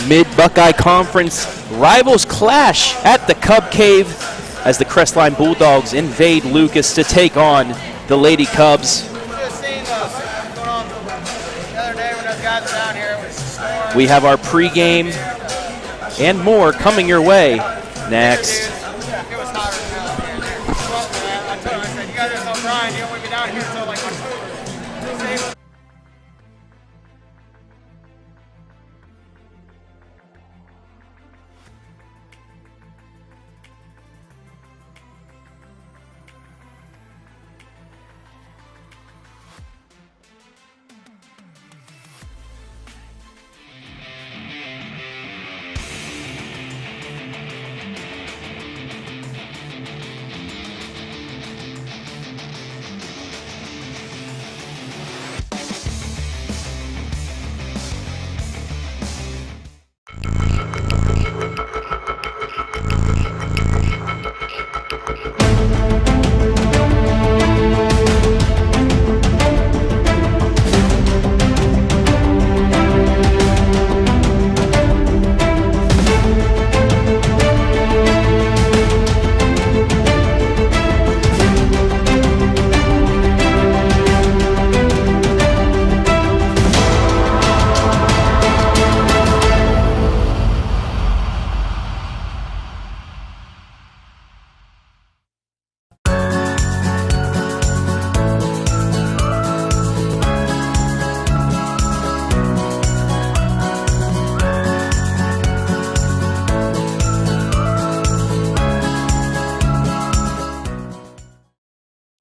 Mid-Buckeye Conference rivals clash at the Cub Cave as the Crestline Bulldogs invade Lucas to take on the Lady Cubs. We have our pregame and more coming your way next.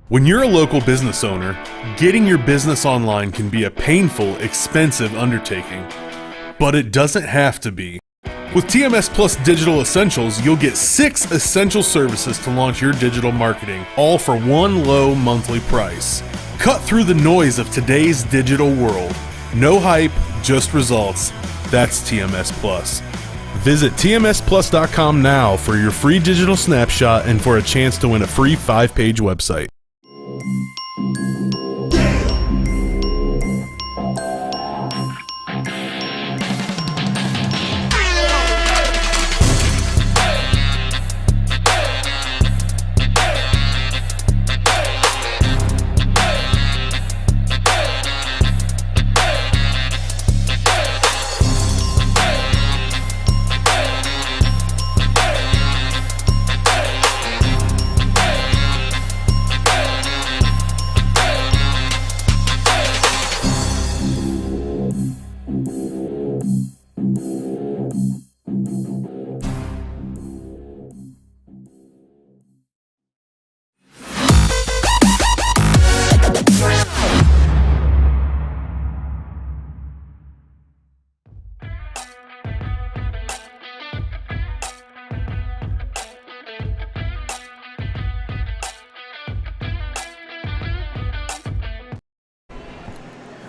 When you're a local business owner, getting your business online can be a painful, expensive undertaking. But it doesn't have to be. With TMS Plus Digital Essentials, you'll get 6 essential services to launch your digital marketing, all for one low monthly price. Cut through the noise of today's digital world. No hype, just results. That's TMS Plus. Visit tmsplus.com now for your free digital snapshot and for a chance to win a free 5-page website.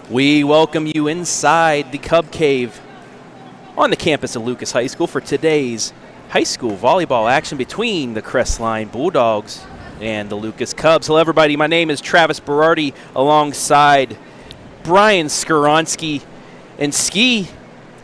We welcome you inside the Cub Cave on the campus of Lucas High School for today's high school volleyball action between the Crestline Bulldogs and the Lucas Cubs. Hello, everybody. My name is Travis Berardi alongside Brian Skoronsky and Ski.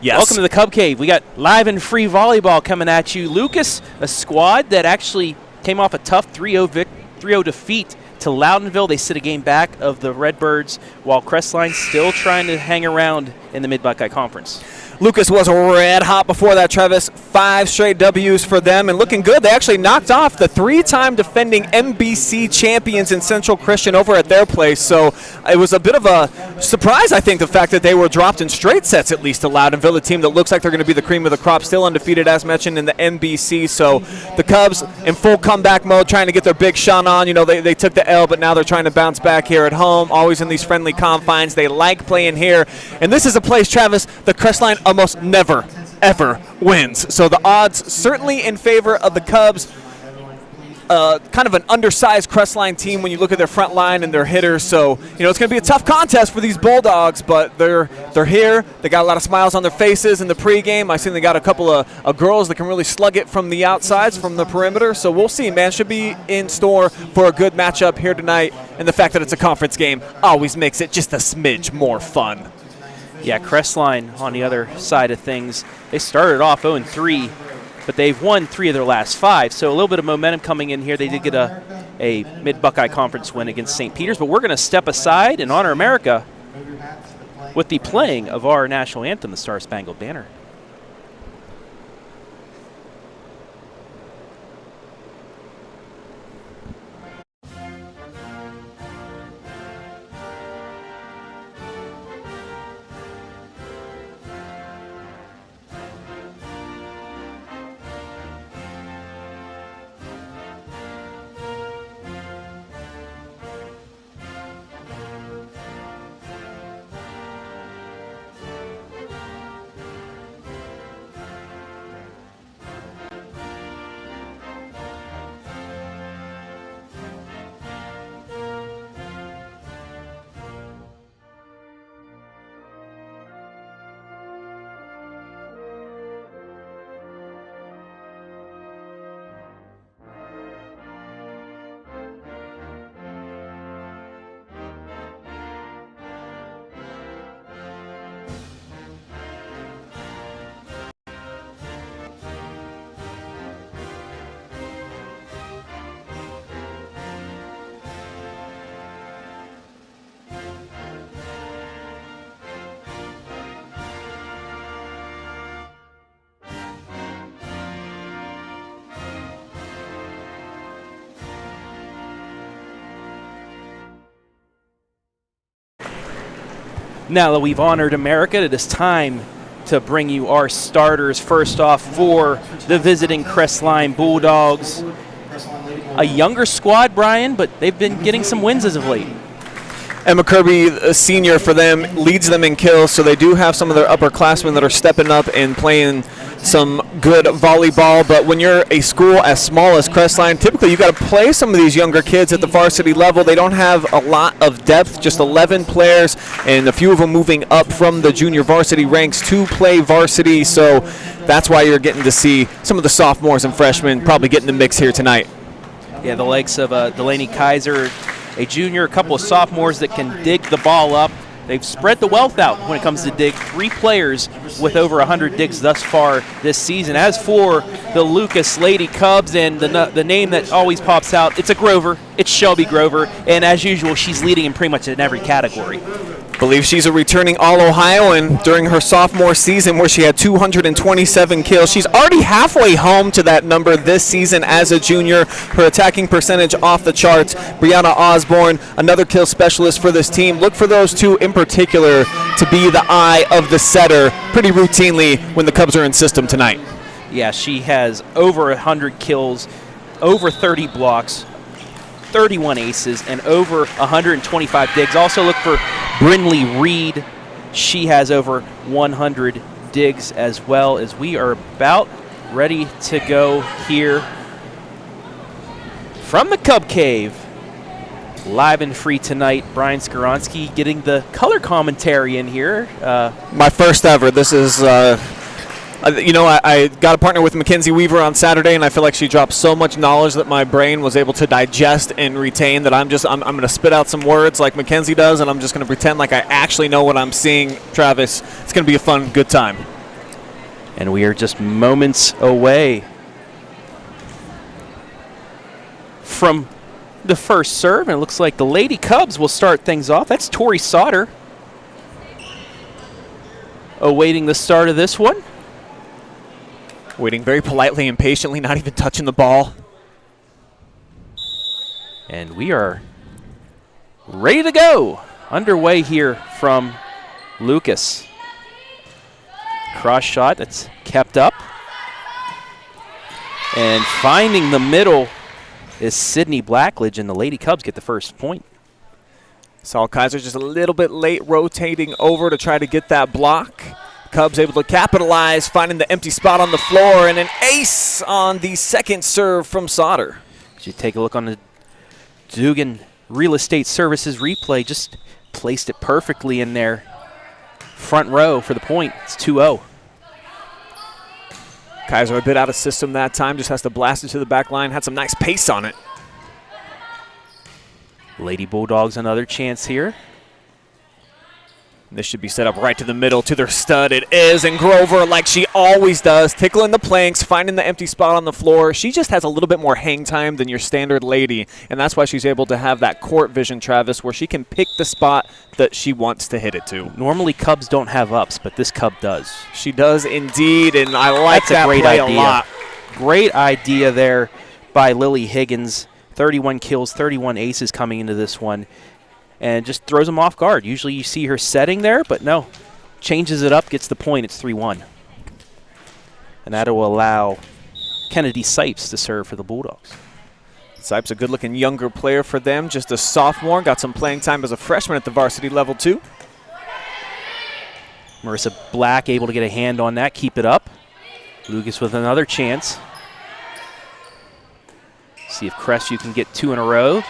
Yes. Welcome to the Cub Cave. We got live and free volleyball coming at you. Lucas, a squad that actually came off a tough 3-0 defeat to Loudonville. They sit a game back of the Redbirds, while Crestline still trying to hang around in the Mid-Buckeye Conference. Lucas was red hot before that, Travis. 5 straight W's for them and looking good. They actually knocked off the 3-time defending MBC champions in Central Christian over at their place. So it was a bit of a surprise, I think, the fact that they were dropped in straight sets, at least to Loudonville, a team that looks like they're going to be the cream of the crop, still undefeated, as mentioned, in the MBC. So the Cubs in full comeback mode, trying to get their big shot on. You know, they took the L, but now they're trying to bounce back here at home, always in these friendly confines. They like playing here. And this is a place, Travis, the Crestline almost never, ever wins. So the odds certainly in favor of the Cubs. Kind of an undersized Crestline team when you look at their front line and their hitters. So, you know, it's going to be a tough contest for these Bulldogs, but they're here. They got a lot of smiles on their faces in the pregame. I see they got a couple of girls that can really slug it from the outsides, from the perimeter. So we'll see, man. Should be in store for a good matchup here tonight. And the fact that it's a conference game always makes it just a smidge more fun. Yeah, Crestline on the other side of things, they started off 0-3, but they've won 3 of their last 5. So a little bit of momentum coming in here. They did get a Mid-Buckeye Conference win against St. Peter's, but we're going to step aside and honor America with the playing of our national anthem, the Star-Spangled Banner. Now that we've honored America, it is time to bring you our starters. First off, for the visiting Crestline Bulldogs. A younger squad, Brian, but they've been getting some wins as of late. Emma Kirby, a senior for them, leads them in kills, so they do have some of their upperclassmen that are stepping up and playing some good volleyball. But when you're a school as small as Crestline, typically you got to play some of these younger kids at the varsity level. They don't have a lot of depth, just 11 players, and a few of them moving up from the junior varsity ranks to play varsity. So that's why you're getting to see some of the sophomores and freshmen probably getting the mix here tonight. Yeah, the likes of Delaney Kaiser, a junior, a couple of sophomores that can dig the ball up. They've spread the wealth out when it comes to dig. 3 players with over 100 digs thus far this season. As for the Lucas Lady Cubs, and the name that always pops out, it's a Grover. It's Shelby Grover. And as usual, she's leading in pretty much in every category. Believe she's a returning All-Ohioan during her sophomore season where she had 227 kills. She's already halfway home to that number this season as a junior. Her attacking percentage off the charts. Brianna Osborne, another kill specialist for this team. Look for those two in particular to be the eye of the setter pretty routinely when the Cubs are in system tonight. Yeah, she has over 100 kills, over 30 blocks, 31 aces, and over 125 digs. Also look for Brinley Reed. She has over 100 digs as well. As we are about ready to go here from the Cub Cave. Live and free tonight. Brian Skoronsky getting the color commentary in here. My first ever. This is... I got a partner with Mackenzie Weaver on Saturday, and I feel like she dropped so much knowledge that my brain was able to digest and retain that I'm going to spit out some words like Mackenzie does, and I'm just going to pretend like I actually know what I'm seeing. Travis, it's going to be a fun, good time. And we are just moments away from the first serve, and it looks like the Lady Cubs will start things off. That's Tori Sauter awaiting the start of this one. Waiting very politely and patiently, not even touching the ball. And we are ready to go. Underway here from Lucas. Cross shot that's kept up. And finding the middle is Sydney Blackledge, and the Lady Cubs get the first point. Saul Kaiser just a little bit late rotating over to try to get that block. Cubs able to capitalize, finding the empty spot on the floor, and an ace on the second serve from Sauter. As you take a look on the Dugan Real Estate Services replay, just placed it perfectly in there. Front row for the point. It's 2-0. Kaiser a bit out of system that time, just has to blast it to the back line. Had some nice pace on it. Lady Bulldogs another chance here. This should be set up right to the middle to their stud. It is, and Grover, like she always does, tickling the planks, finding the empty spot on the floor. She just has a little bit more hang time than your standard lady, and that's why she's able to have that court vision, Travis, where she can pick the spot that she wants to hit it to. Normally Cubs don't have ups, but this Cub does. She does indeed, and I like That's that a great play idea. a lot. Great idea there by Lily Higgins. 31 kills, 31 aces coming into this one. And just throws them off guard. Usually you see her setting there, but no. Changes it up, gets the point. It's 3-1. And that will allow Kennedy Sipes to serve for the Bulldogs. Sipes, a good-looking younger player for them, just a sophomore. Got some playing time as a freshman at the varsity level, too. Marissa Black able to get a hand on that, keep it up. Lucas with another chance. See if Crestview can get 2 in a row.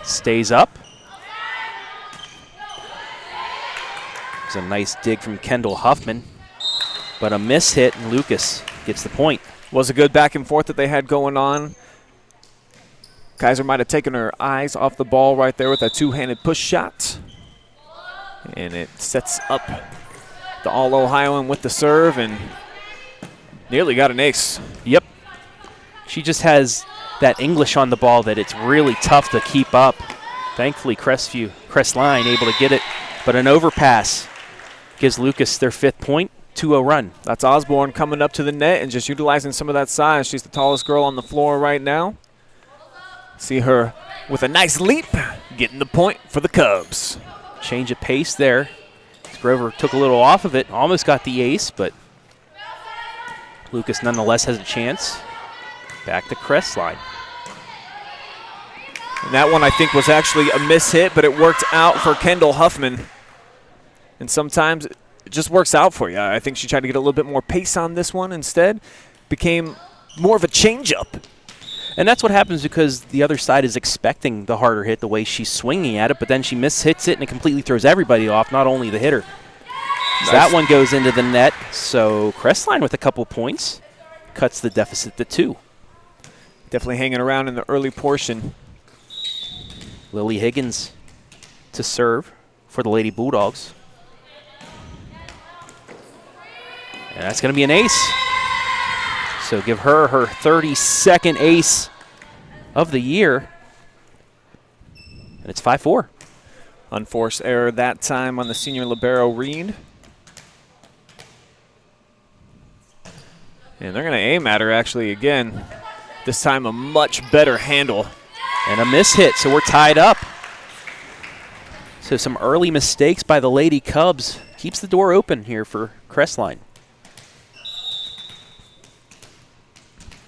Stays up. It's a nice dig from Kendall Huffman, but a miss hit, and Lucas gets the point. Was a good back and forth that they had going on. Kaiser might have taken her eyes off the ball right there with that two-handed push shot. And it sets up the All-Ohioan with the serve and nearly got an ace. Yep. She just has that English on the ball that it's really tough to keep up. Thankfully, Crestline able to get it, but an overpass gives Lucas their 5th point, 2-0 run. That's Osborne coming up to the net and just utilizing some of that size. She's the tallest girl on the floor right now. See her with a nice leap, getting the point for the Cubs. Change of pace there. Grover took a little off of it, almost got the ace, but Lucas nonetheless has a chance. Back to Crestline. And that one I think was actually a miss hit, but it worked out for Kendall Huffman. And sometimes it just works out for you. I think she tried to get a little bit more pace on this one instead. Became more of a changeup. And that's what happens because the other side is expecting the harder hit the way she's swinging at it, but then she mishits it and it completely throws everybody off, not only the hitter. Nice. So that one goes into the net. So Crestline with a couple points cuts the deficit to 2. Definitely hanging around in the early portion. Lily Higgins to serve for the Lady Bulldogs. And that's going to be an ace. So give her her 32nd ace of the year. And it's 5-4. Unforced error that time on the senior libero Reed. And they're going to aim at her actually again. This time a much better handle. And a miss hit, so we're tied up. So some early mistakes by the Lady Cubs. Keeps the door open here for Crestline.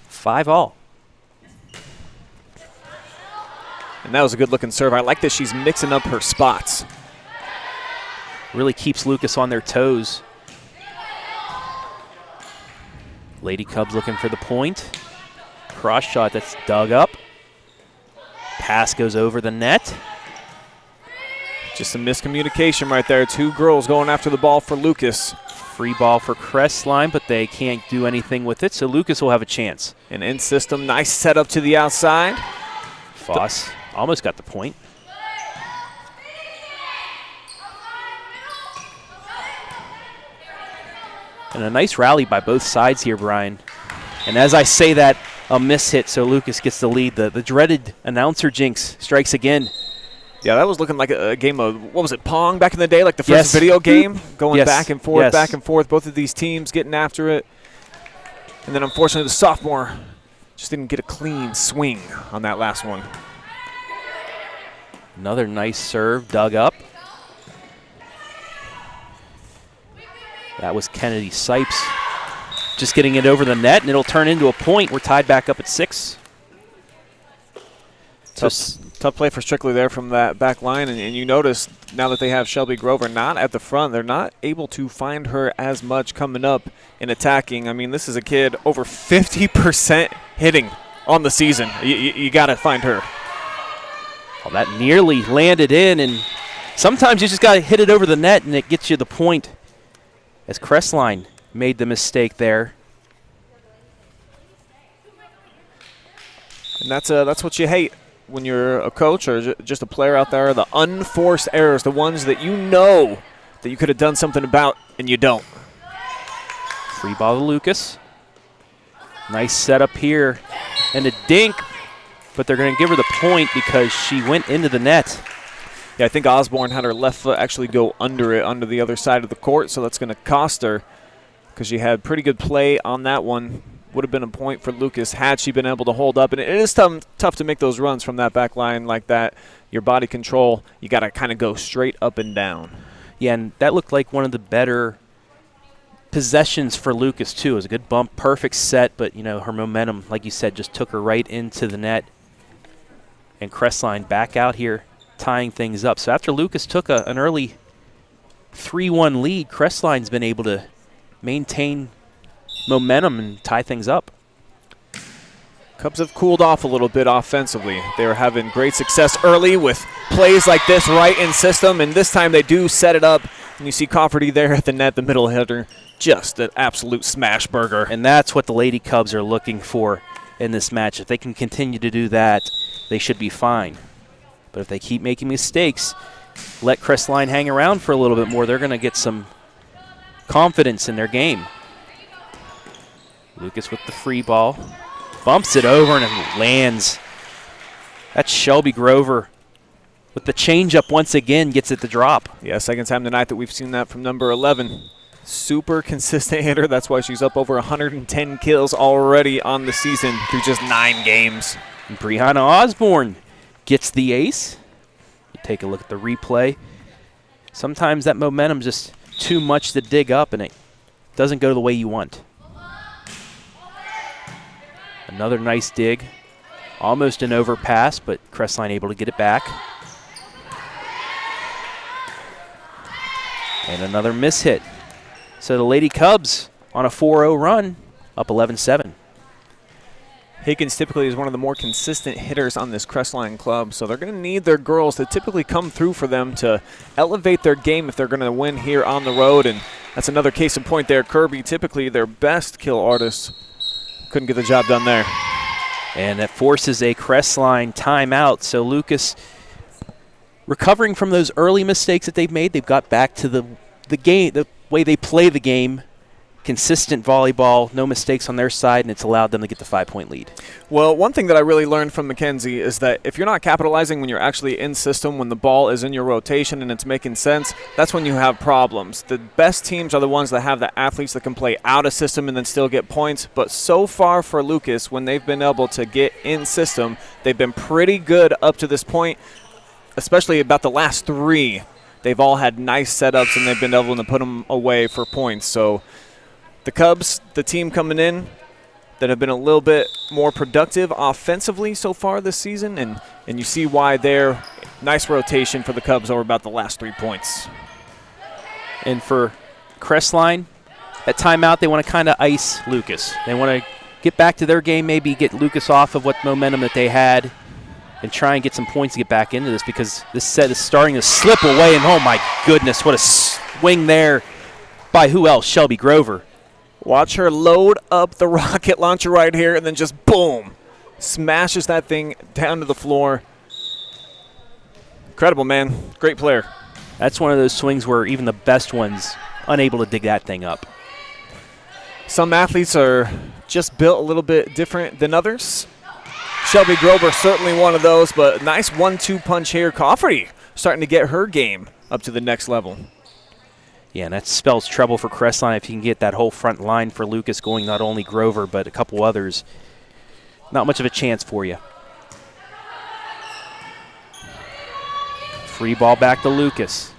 5-all. And that was a good-looking serve. I like that she's mixing up her spots. Really keeps Lucas on their toes. Lady Cubs looking for the point. Cross shot that's dug up. Pass goes over the net. Just some miscommunication right there. 2 girls going after the ball for Lucas. Free ball for Crestline, but they can't do anything with it, so Lucas will have a chance. An in system, nice setup to the outside. Foss almost got the point. And a nice rally by both sides here, Brian. And as I say that, a miss hit, so Lucas gets the lead. The dreaded announcer jinx strikes again. Yeah, that was looking like a game of, what was it, Pong back in the day, like the first video game? Going back and forth, back and forth, both of these teams getting after it. And then unfortunately the sophomore just didn't get a clean swing on that last one. Another nice serve dug up. That was Kennedy Sipes just getting it over the net, and it'll turn into a point. We're tied back up at 6. Tough play for Strictly there from that back line, and you notice now that they have Shelby Grover not at the front, they're not able to find her as much coming up and attacking. I mean, this is a kid over 50% hitting on the season. You got to find her. Well, that nearly landed in, and sometimes you just got to hit it over the net, and it gets you the point. As Crestline made the mistake there. And that's what you hate when you're a coach or just a player out there, the unforced errors, the ones that you know that you could have done something about, and you don't. Free ball to Lucas. Nice setup here. And a dink, but they're going to give her the point because she went into the net. Yeah, I think Osborne had her left foot actually go under it, under the other side of the court, so that's going to cost her because she had pretty good play on that one. Would have been a point for Lucas had she been able to hold up. And it is tough to make those runs from that back line like that. Your body control, you got to kind of go straight up and down. Yeah, and that looked like one of the better possessions for Lucas, too. It was a good bump, perfect set, but, you know, her momentum, like you said, just took her right into the net. And Crestline back out here, tying things up. So after Lucas took an early 3-1 lead, Crestline's been able to maintain momentum and tie things up. Cubs have cooled off a little bit offensively. They were having great success early with plays like this right in system, and this time they do set it up. And you see Cofferty there at the net, the middle hitter, just an absolute smash burger. And that's what the Lady Cubs are looking for in this match. If they can continue to do that, they should be fine. But if they keep making mistakes, let Crestline hang around for a little bit more, they're going to get some confidence in their game. Lucas with the free ball. Bumps it over and it lands. That's Shelby Grover with the changeup once again, gets it to drop. Yeah, second time tonight that we've seen that from number 11. Super consistent hitter. That's why she's up over 110 kills already on the season through just 9 games. And Brianna Osborne gets the ace. You take a look at the replay. Sometimes that momentum's just too much to dig up and it doesn't go the way you want. Another nice dig. Almost an overpass, but Crestline able to get it back. And another miss hit. So the Lady Cubs on a 4-0 run, up 11-7. Higgins typically is one of the more consistent hitters on this Crestline club, so they're going to need their girls to typically come through for them to elevate their game if they're going to win here on the road. And that's another case in point there. Kirby, typically their best kill artist, couldn't get the job done there. And that forces a Crestline timeout. So Lucas, recovering from those early mistakes that they've made, they've got back to the game, the way they play the game. Consistent volleyball, no mistakes on their side, and it's allowed them to get the 5-point lead. Well, one thing that I really learned from Mackenzie is that if you're not capitalizing when you're actually in system, when the ball is in your rotation and it's making sense, that's when you have problems. The best teams are the ones that have the athletes that can play out of system and then still get points. But so far for Lucas, when they've been able to get in system, they've been pretty good up to this point, especially about the last 3. They've all had nice setups and they've been able to put them away for points. So the Cubs, the team coming in that have been a little bit more productive offensively so far this season, and you see why they're nice rotation for the Cubs over about the last 3 points. And for Crestline, at timeout, they want to kind of ice Lucas. They want to get back to their game, maybe get Lucas off of what momentum that they had and try and get some points to get back into this because this set is starting to slip away, and oh my goodness, what a swing there by who else? Shelby Grover. Watch her load up the rocket launcher right here and then just boom, smashes that thing down to the floor. Incredible, man. Great player. That's one of those swings where even the best ones unable to dig that thing up. Some athletes are just built a little bit different than others. Shelby Grover certainly one of those, but nice 1-2 punch here. Cofferty starting to get her game up to the next level. Yeah, and that spells trouble for Crestline if you can get that whole front line for Lucas going, not only Grover, but a couple others. Not much of a chance for you. Free ball back to Lucas.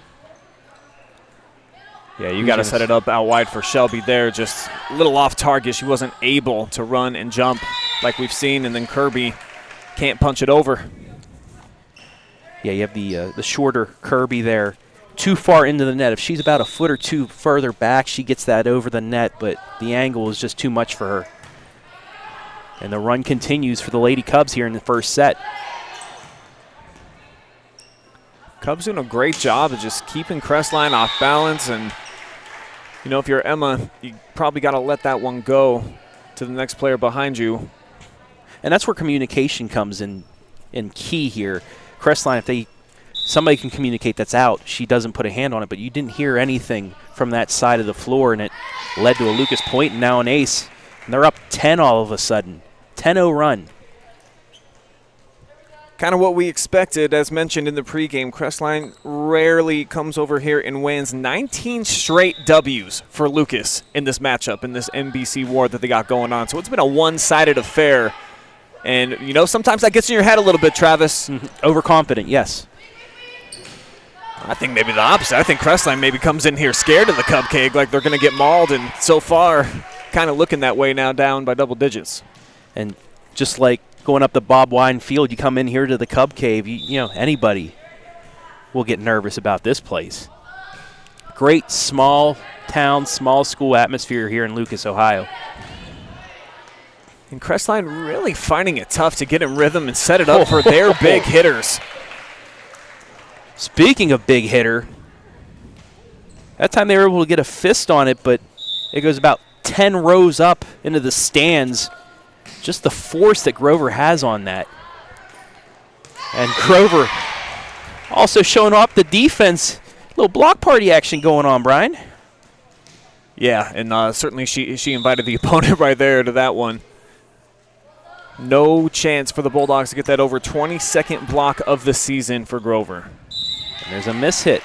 Yeah, you got to set it up out wide for Shelby there. Just a little off target. She wasn't able to run and jump like we've seen, and then Kirby can't punch it over. Yeah, you have the shorter Kirby there. Too far into the net. If she's about a foot or two further back, she gets that over the net, but the angle is just too much for her. And the run continues for the Lady Cubs here in the first set. Cubs doing a great job of just keeping Crestline off balance, and you know, if you're Emma, you probably got to let that one go to the next player behind you. And that's where communication comes in key here. Crestline, if they somebody can communicate that's out. She doesn't put a hand on it, but you didn't hear anything from that side of the floor, and it led to a Lucas point and now an ace. And they're up 10 all of a sudden. 10-0 run. Kind of what we expected, as mentioned in the pregame. Crestline rarely comes over here and wins. 19 straight W's for Lucas in this matchup, in this NBC war that they got going on. So it's been a one-sided affair. And, you know, sometimes that gets in your head a little bit, Travis. Overconfident, yes. I think maybe the opposite. I think Crestline maybe comes in here scared of the Cub Cave, like they're going to get mauled, and so far kind of looking that way now, down by double digits. And just like going up the Bob Wine Field, you come in here to the Cub Cave, you know, anybody will get nervous about this place. Great small town, small school atmosphere here in Lucas, Ohio. And Crestline really finding it tough to get in rhythm and set it up for their big hitters. Speaking of big hitter, that time they were able to get a fist on it, but it goes about 10 rows up into the stands. Just the force that Grover has on that. And Grover also showing off the defense. Little block party action going on, Brian. Yeah, and certainly she invited the opponent right there to that one. No chance for the Bulldogs to get that over 22nd block of the season for Grover. And there's a miss hit.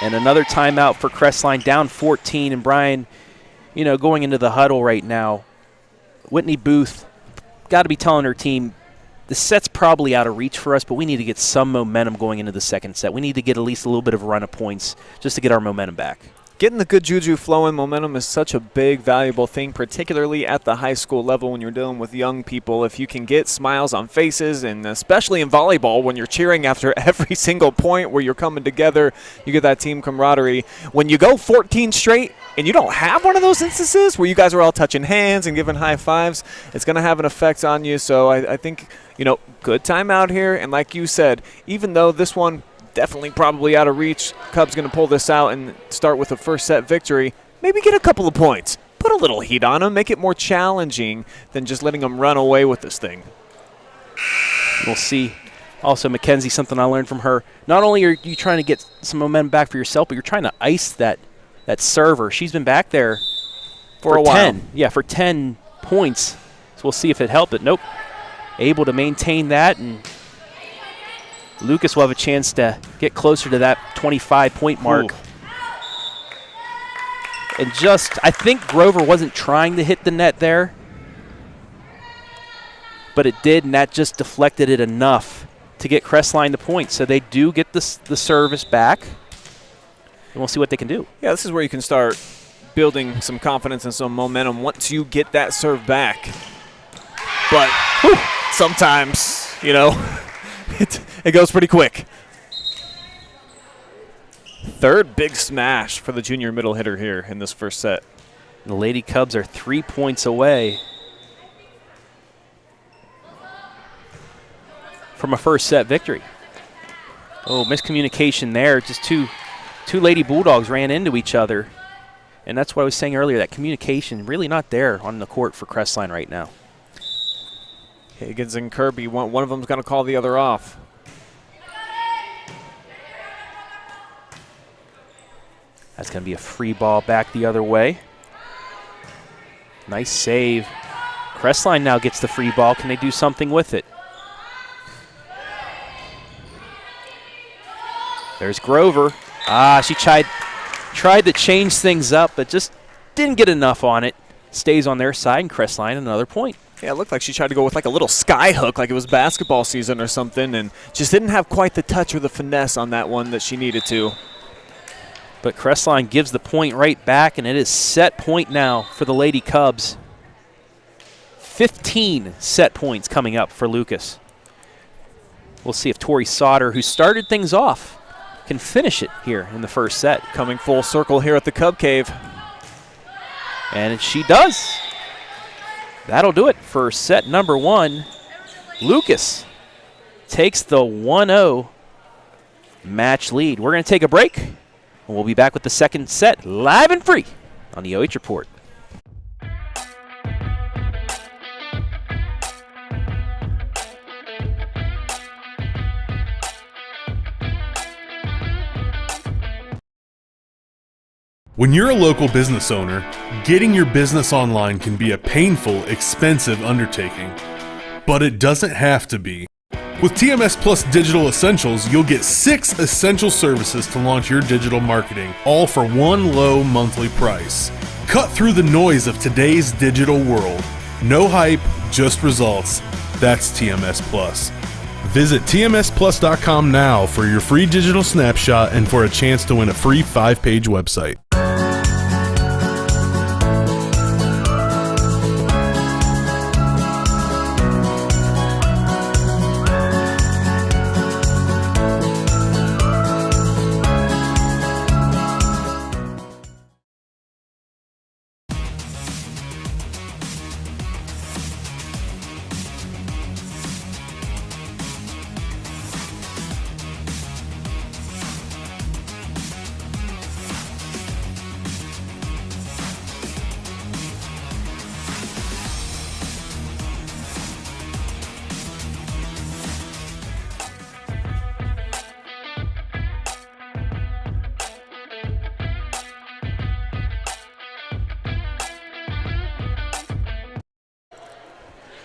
And another timeout for Crestline, down 14. And Brian, you know, going into the huddle right now, Whitney Booth got to be telling her team, the set's probably out of reach for us, but we need to get some momentum going into the second set. We need to get at least a little bit of a run of points just to get our momentum back. Getting the good juju flowing, momentum is such a big, valuable thing, particularly at the high school level when you're dealing with young people. If you can get smiles on faces, and especially in volleyball when you're cheering after every single point where you're coming together, you get that team camaraderie. When you go 14 straight and you don't have one of those instances where you guys are all touching hands and giving high fives, it's going to have an effect on you. So I think, you know, good time out here. And like you said, even though this one definitely probably out of reach, Cubs going to pull this out and start with a first set victory. Maybe get a couple of points. Put a little heat on them. Make it more challenging than just letting them run away with this thing. We'll see. Also, Mackenzie, something I learned from her. Not only are you trying to get some momentum back for yourself, but you're trying to ice that server. She's been back there for a while. 10. Yeah, for 10 points. So we'll see if it helped. But nope. Able to maintain that, and Lucas will have a chance to get closer to that 25-point mark. Ooh. And just, I think Grover wasn't trying to hit the net there, but it did, and that just deflected it enough to get Crestline the point. So they do get the service back, and we'll see what they can do. Yeah, this is where you can start building some confidence and some momentum once you get that serve back. But sometimes, you know, it goes pretty quick. Third big smash for the junior middle hitter here in this first set. The Lady Cubs are 3 points away from a first set victory. Oh, miscommunication there. Just two Lady Bulldogs ran into each other. And that's what I was saying earlier, that communication really not there on the court for Crestline right now. Higgins and Kirby, one of them's going to call the other off. That's going to be a free ball back the other way. Nice save. Crestline now gets the free ball. Can they do something with it? There's Grover. She tried to change things up, but just didn't get enough on it. Stays on their side, and Crestline another point. Yeah, it looked like she tried to go with like a little sky hook, like it was basketball season or something, and just didn't have quite the touch or the finesse on that one that she needed to. But Crestline gives the point right back, and it is set point now for the Lady Cubs. 15 set points coming up for Lucas. We'll see if Tori Sauter, who started things off, can finish it here in the first set. Coming full circle here at the Cub Cave. And she does. That'll do it for set number 1. Lucas takes the 1-0 match lead. We're going to take a break, and we'll be back with the second set live and free on the OH Report. When you're a local business owner, getting your business online can be a painful, expensive undertaking. But it doesn't have to be. With TMS Plus Digital Essentials, you'll get 6 essential services to launch your digital marketing, all for one low monthly price. Cut through the noise of today's digital world. No hype, just results. That's TMS Plus. Visit tmsplus.com now for your free digital snapshot and for a chance to win a free 5-page website.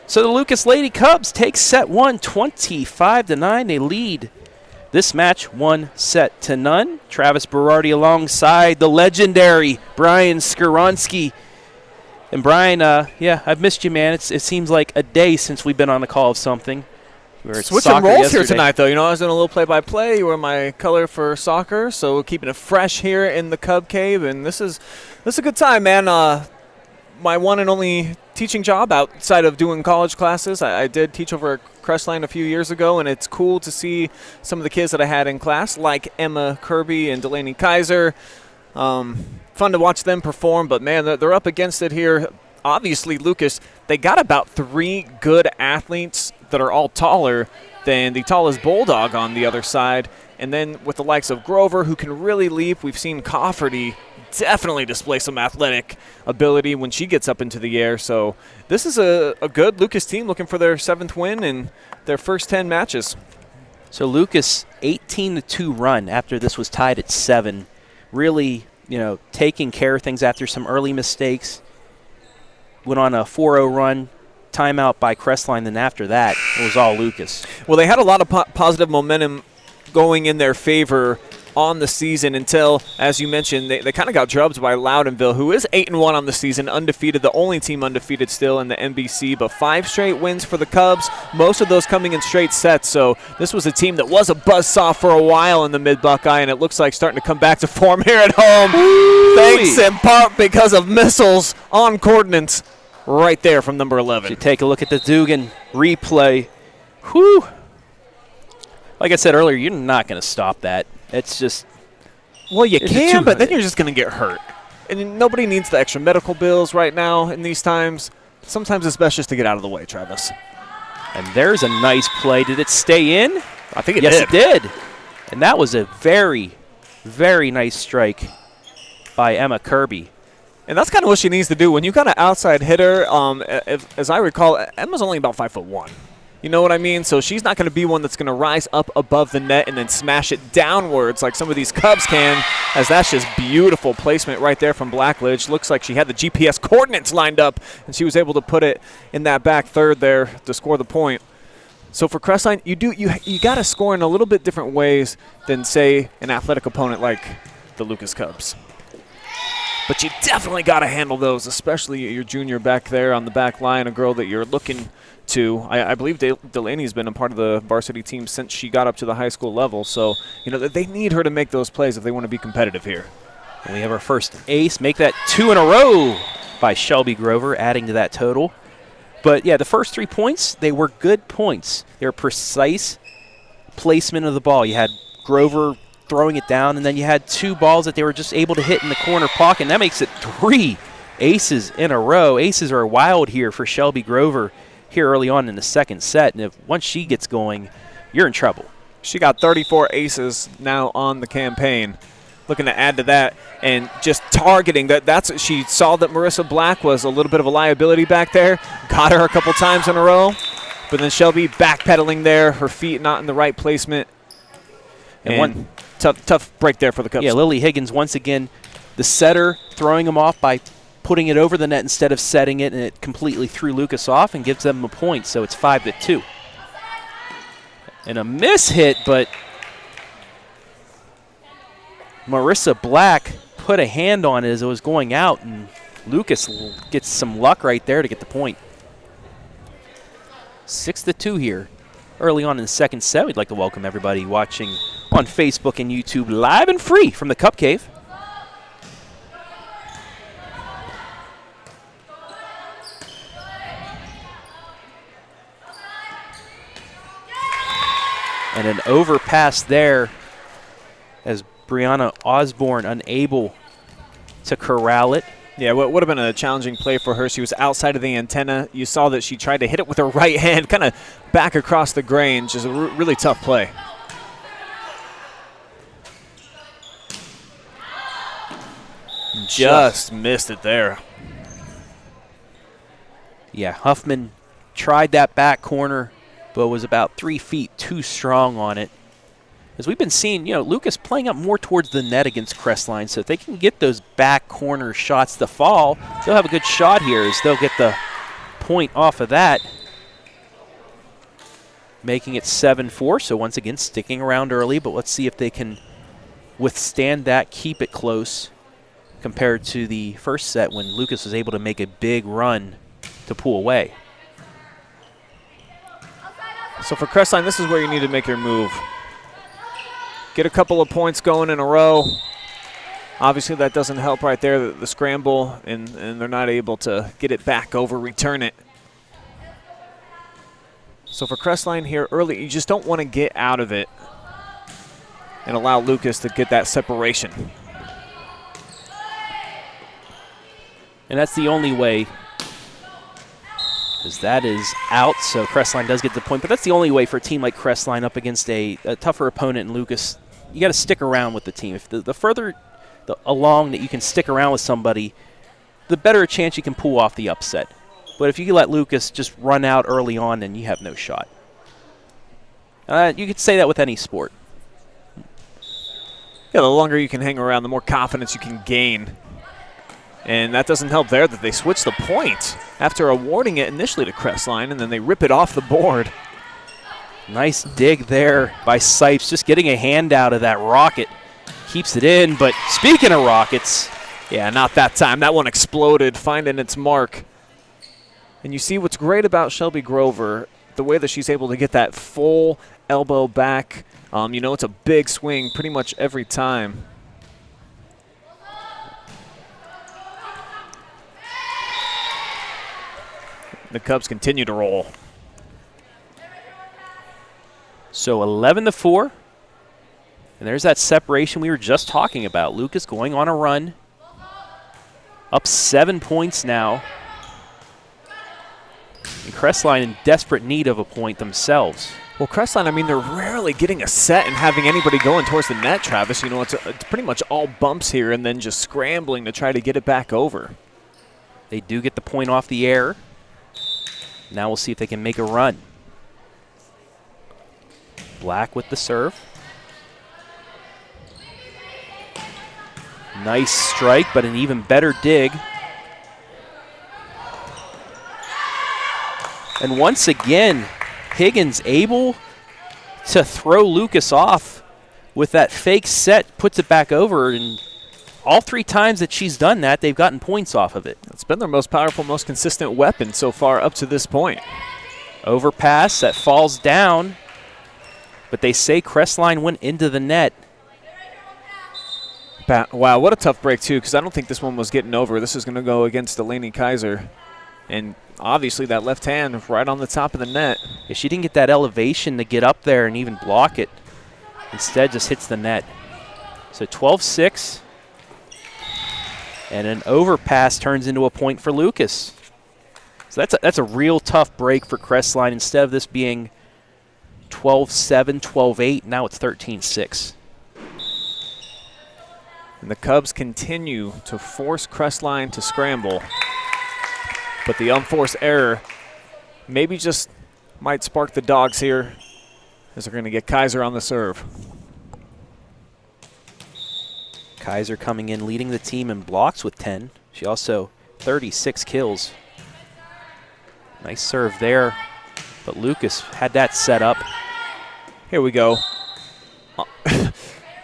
So the Lucas Lady Cubs take set 1, 25-9. They lead this match 1-0. Travis Berardi alongside the legendary Brian Skoronsky. And Brian, yeah, I've missed you, man. It seems like a day since we've been on the call of something. Switching roles here tonight, though. You know, I was doing a little play-by-play. You were my color for soccer, so keeping it fresh here in the Cub Cave. And this is a good time, man. My one and only teaching job outside of doing college classes. I did teach over at Crestline a few years ago, and it's cool to see some of the kids that I had in class, like Emma Kirby and Delaney Kaiser. Fun to watch them perform, but, man, they're up against it here. Obviously, Lucas, they got about 3 good athletes that are all taller than the tallest Bulldog on the other side. And then with the likes of Grover, who can really leap, we've seen Cofferty definitely display some athletic ability when she gets up into the air. So this is a good Lucas team looking for their 7th win in their first 10 matches. So Lucas, 18-2 run after this was tied at 7. Really, you know, taking care of things after some early mistakes. Went on a 4-0 run, timeout by Crestline. Then after that, it was all Lucas. Well, they had a lot of positive momentum going in their favor on the season until, as you mentioned, they kind of got drubbed by Loudonville, who is 8-1 on the season, undefeated, the only team undefeated still in the NBC, but 5 straight wins for the Cubs, most of those coming in straight sets. So this was a team that was a buzzsaw for a while in the Mid-Buckeye, and it looks like starting to come back to form here at home. Thanks in part because of missiles on coordinates right there from number 11. You take a look at the Dugan replay. Whew. Like I said earlier, you're not going to stop that. It's just, well, you can, but then you're just going to get hurt. And nobody needs the extra medical bills right now in these times. Sometimes it's best just to get out of the way, Travis. And there's a nice play. Did it stay in? I think it did. Yes, it did. And that was a very, very nice strike by Emma Kirby. And that's kind of what she needs to do. When you got an outside hitter, as I recall, Emma's only about 5'1". You know what I mean? So she's not going to be one that's going to rise up above the net and then smash it downwards like some of these Cubs can, as that's just beautiful placement right there from Blackledge. Looks like she had the GPS coordinates lined up, and she was able to put it in that back third there to score the point. So for Crestline, you got to score in a little bit different ways than, say, an athletic opponent like the Lucas Cubs. But you definitely got to handle those, especially your junior back there on the back line, a girl that you're looking to. I believe Delaney's been a part of the varsity team since she got up to the high school level. So, you know, they need her to make those plays if they want to be competitive here. And we have our first ace. Make that 2 in a row by Shelby Grover, adding to that total. But, yeah, the first 3 points, they were good points. They were precise placement of the ball. You had Grover throwing it down, and then you had 2 balls that they were just able to hit in the corner pocket. And that makes it 3 aces in a row. Aces are wild here for Shelby Grover here early on in the second set, and once she gets going, you're in trouble. She got 34 aces now on the campaign. Looking to add to that and just targeting that. She saw that Marissa Black was a little bit of a liability back there, got her a couple times in a row, but then Shelby backpedaling there, her feet not in the right placement. And one tough break there for the Cubs. Yeah, Lily Higgins once again the setter throwing him off by putting it over the net instead of setting it, and it completely threw Lucas off and gives them a point, so it's 5-2. And a miss hit, but Marissa Black put a hand on it as it was going out, and Lucas gets some luck right there to get the point. 6-2 here. Early on in the second set, we'd like to welcome everybody watching on Facebook and YouTube live and free from the Cub Cave. And an overpass there as Brianna Osborne unable to corral it. Yeah, what would have been a challenging play for her. She was outside of the antenna. You saw that she tried to hit it with her right hand, kind of back across the grain. Just a really tough play. Just missed it there. Yeah, Huffman tried that back corner, but was about 3 feet too strong on it. As we've been seeing, Lucas playing up more towards the net against Crestline, so if they can get those back corner shots to fall, they'll have a good shot here as they'll get the point off of that, making it 7-4. So once again, sticking around early, but let's see if they can withstand that, keep it close compared to the first set when Lucas was able to make a big run to pull away. So for Crestline, this is where you need to make your move. Get a couple of points going in a row. Obviously, that doesn't help right there, the scramble, and they're not able to get it back over, return it. So for Crestline here early, you just don't want to get out of it and allow Lucas to get that separation. And that's the only way, because that is out, so Crestline does get the point. But that's the only way for a team like Crestline up against a tougher opponent in Lucas. You got to stick around with the team. If the further along that you can stick around with somebody, the better a chance you can pull off the upset. But if you let Lucas just run out early on, then you have no shot. You could say that with any sport. Yeah, the longer you can hang around, the more confidence you can gain. And that doesn't help there that they switch the point after awarding it initially to Crestline, and then they rip it off the board. Nice dig there by Sipes, just getting a hand out of that rocket. Keeps it in, but speaking of rockets. Yeah, not that time. That one exploded, finding its mark. And you see what's great about Shelby Grover, the way that she's able to get that full elbow back. It's a big swing pretty much every time. The Cubs continue to roll. So 11-4. And there's that separation we were just talking about. Lucas going on a run. Up 7 points now. And Crestline in desperate need of a point themselves. Well, Crestline, they're rarely getting a set and having anybody going towards the net, Travis. It's pretty much all bumps here and then just scrambling to try to get it back over. They do get the point off the air. Now we'll see if they can make a run. Black with the serve. Nice strike, but an even better dig. And once again, Higgins able to throw Lucas off with that fake set, puts it back over, and all 3 times that she's done that, they've gotten points off of it. It's been their most powerful, most consistent weapon so far up to this point. Overpass that falls down, but they say Crestline went into the net. Wow, what a tough break, too, because I don't think this one was getting over. This is going to go against Delaney Kaiser. And obviously that left hand right on the top of the net. Yeah, she didn't get that elevation to get up there and even block it. Instead, just hits the net. So 12-6. And an overpass turns into a point for Lucas. So that's a real tough break for Crestline. Instead of this being 12-7, 12-8, now it's 13-6. And the Cubs continue to force Crestline to scramble. But the unforced error maybe just might spark the Dogs here as they're going to get Kaiser on the serve. Kaiser coming in, leading the team in blocks with 10. She also 36 kills. Nice serve there, but Lucas had that set up. Here we go.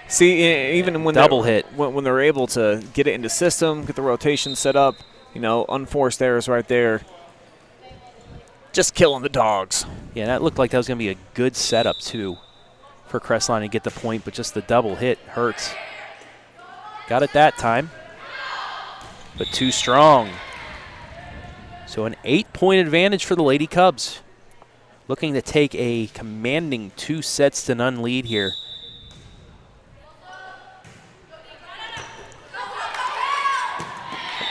See, even when double hit, when they're able to get it into system, get the rotation set up, you know, unforced errors right there. Just killing the dogs. Yeah, that looked like that was going to be a good setup too for Crestline to get the point, but just the double hit hurts. Got it that time, but too strong. So an 8-point advantage for the Lady Cubs. Looking to take a commanding 2-0 lead here.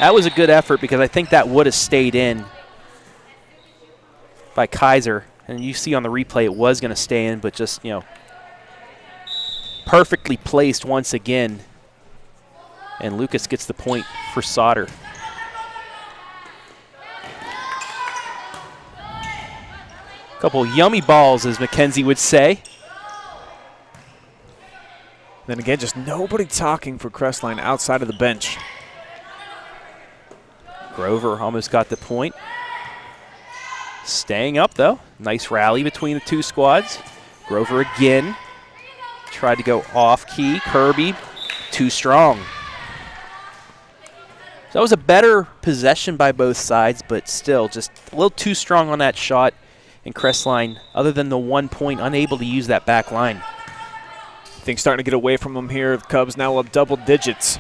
That was a good effort because I think that would have stayed in by Kaiser. And you see on the replay it was going to stay in, but just, you know, perfectly placed once again. And Lucas gets the point for Sauter. Couple yummy balls, as Mackenzie would say. Then again, just nobody talking for Crestline outside of the bench. Grover almost got the point. Staying up, though. Nice rally between the two squads. Grover again. Tried to go off-key. Kirby, too strong. So that was a better possession by both sides, but still just a little too strong on that shot. And Crestline, other than the 1 point, unable to use that back line. Things starting to get away from them here. The Cubs now up double digits.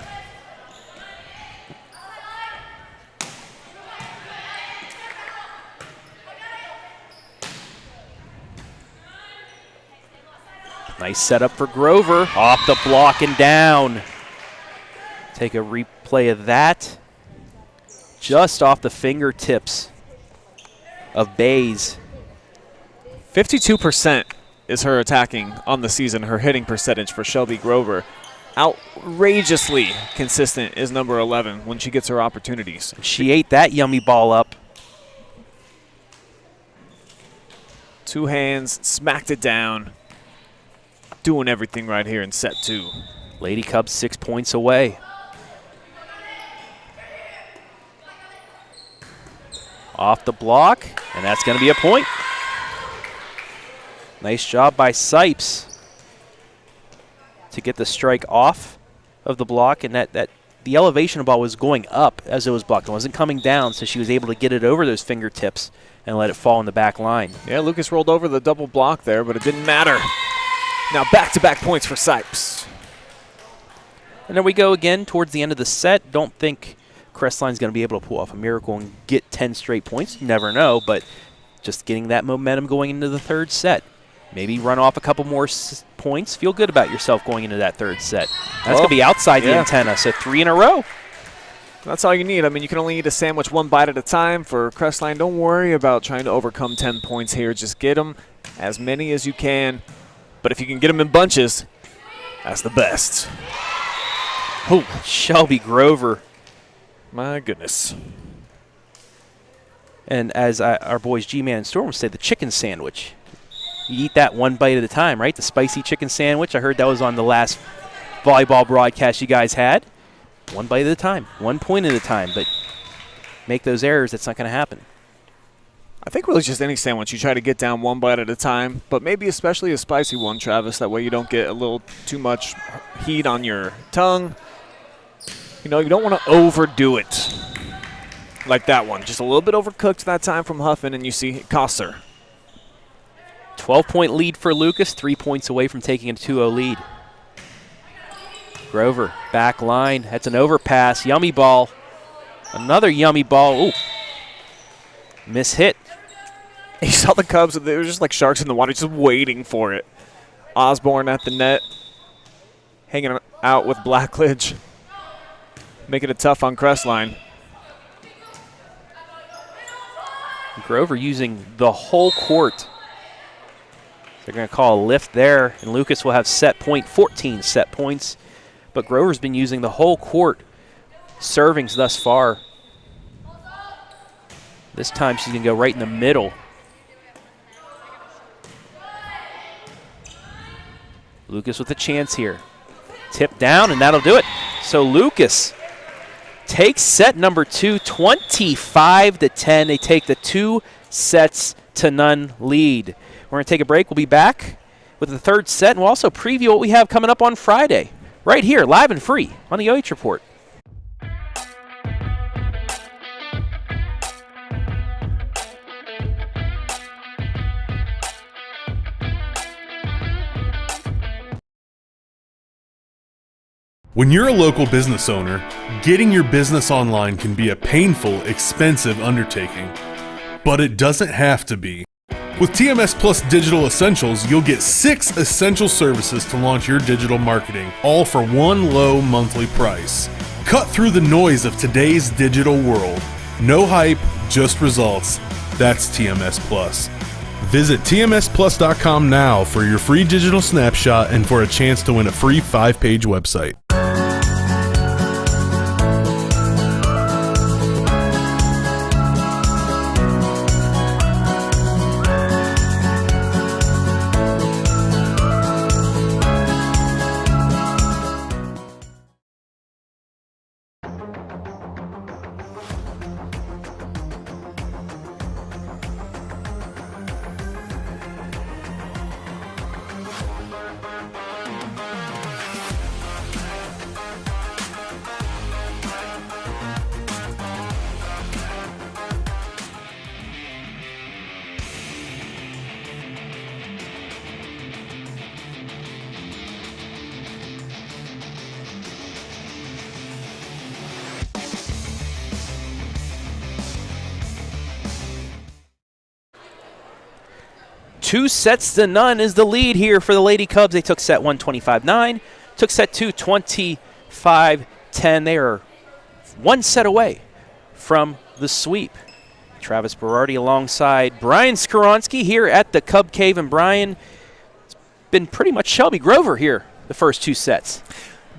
Nice setup for Grover. Off the block and down. Take a replay of that. Just off the fingertips of Bays. 52% is her attacking on the season, her hitting percentage for Shelby Grover. Outrageously consistent is number 11 when she gets her opportunities. She ate that yummy ball up. Two hands, smacked it down. Doing everything right here in set 2. Lady Cubs 6 points away. Off the block, and that's going to be a point. Nice job by Sipes to get the strike off of the block, and that the elevation of the ball was going up as it was blocked. It wasn't coming down, so she was able to get it over those fingertips and let it fall in the back line. Yeah, Lucas rolled over the double block there, but it didn't matter. Now back-to-back points for Sipes. And there we go again towards the end of the set. Don't think Crestline's going to be able to pull off a miracle and get 10 straight points. You never know, but just getting that momentum going into the third set. Maybe run off a couple more points. Feel good about yourself going into that third set. That's going to be outside the antenna, so 3 in a row. That's all you need. I mean, you can only eat a sandwich one bite at a time. For Crestline, don't worry about trying to overcome 10 points here. Just get them as many as you can. But if you can get them in bunches, that's the best. Oh, Shelby Grover. My goodness. And as our boys G-Man and Storm would say, the chicken sandwich. You eat that one bite at a time, right? The spicy chicken sandwich. I heard that was on the last volleyball broadcast you guys had. One bite at a time, 1 point at a time. But make those errors, that's not going to happen. I think really just any sandwich, you try to get down one bite at a time, but maybe especially a spicy one, Travis. That way you don't get a little too much heat on your tongue. You know, you don't want to overdo it like that one. Just a little bit overcooked that time from Huffin, and you see it costs her. 12-point lead for Lucas, 3 points away from taking a 2-0 lead. Grover, back line. That's an overpass. Yummy ball. Another yummy ball. Ooh. Miss hit. You saw the Cubs, they were just like sharks in the water, just waiting for it. Osborne at the net, hanging out with Blackledge, making it tough on Crestline. Grover using the whole court. They're going to call a lift there, and Lucas will have set point, 14 set points. But Grover's been using the whole court servings thus far. This time she's going to go right in the middle. Lucas with a chance here. Tip down, and that'll do it. So Lucas takes set number 2, 25-10. They take the 2-0 lead. We're going to take a break. We'll be back with the third set, and we'll also preview what we have coming up on Friday, right here, live and free on the OH Report. When you're a local business owner, getting your business online can be a painful, expensive undertaking. But it doesn't have to be. With TMS Plus Digital Essentials, you'll get 6 essential services to launch your digital marketing, all for one low monthly price. Cut through the noise of today's digital world. No hype, just results. That's TMS Plus. Visit tmsplus.com now for your free digital snapshot and for a chance to win a free 5-page website. Two sets to none is the lead here for the Lady Cubs. They took set 1 25-9, took set 2 25-10. They are one set away from the sweep. Travis Berardi alongside Brian Skoronsky here at the Cub Cave. And Brian, it's been pretty much Shelby Grover here the first 2 sets.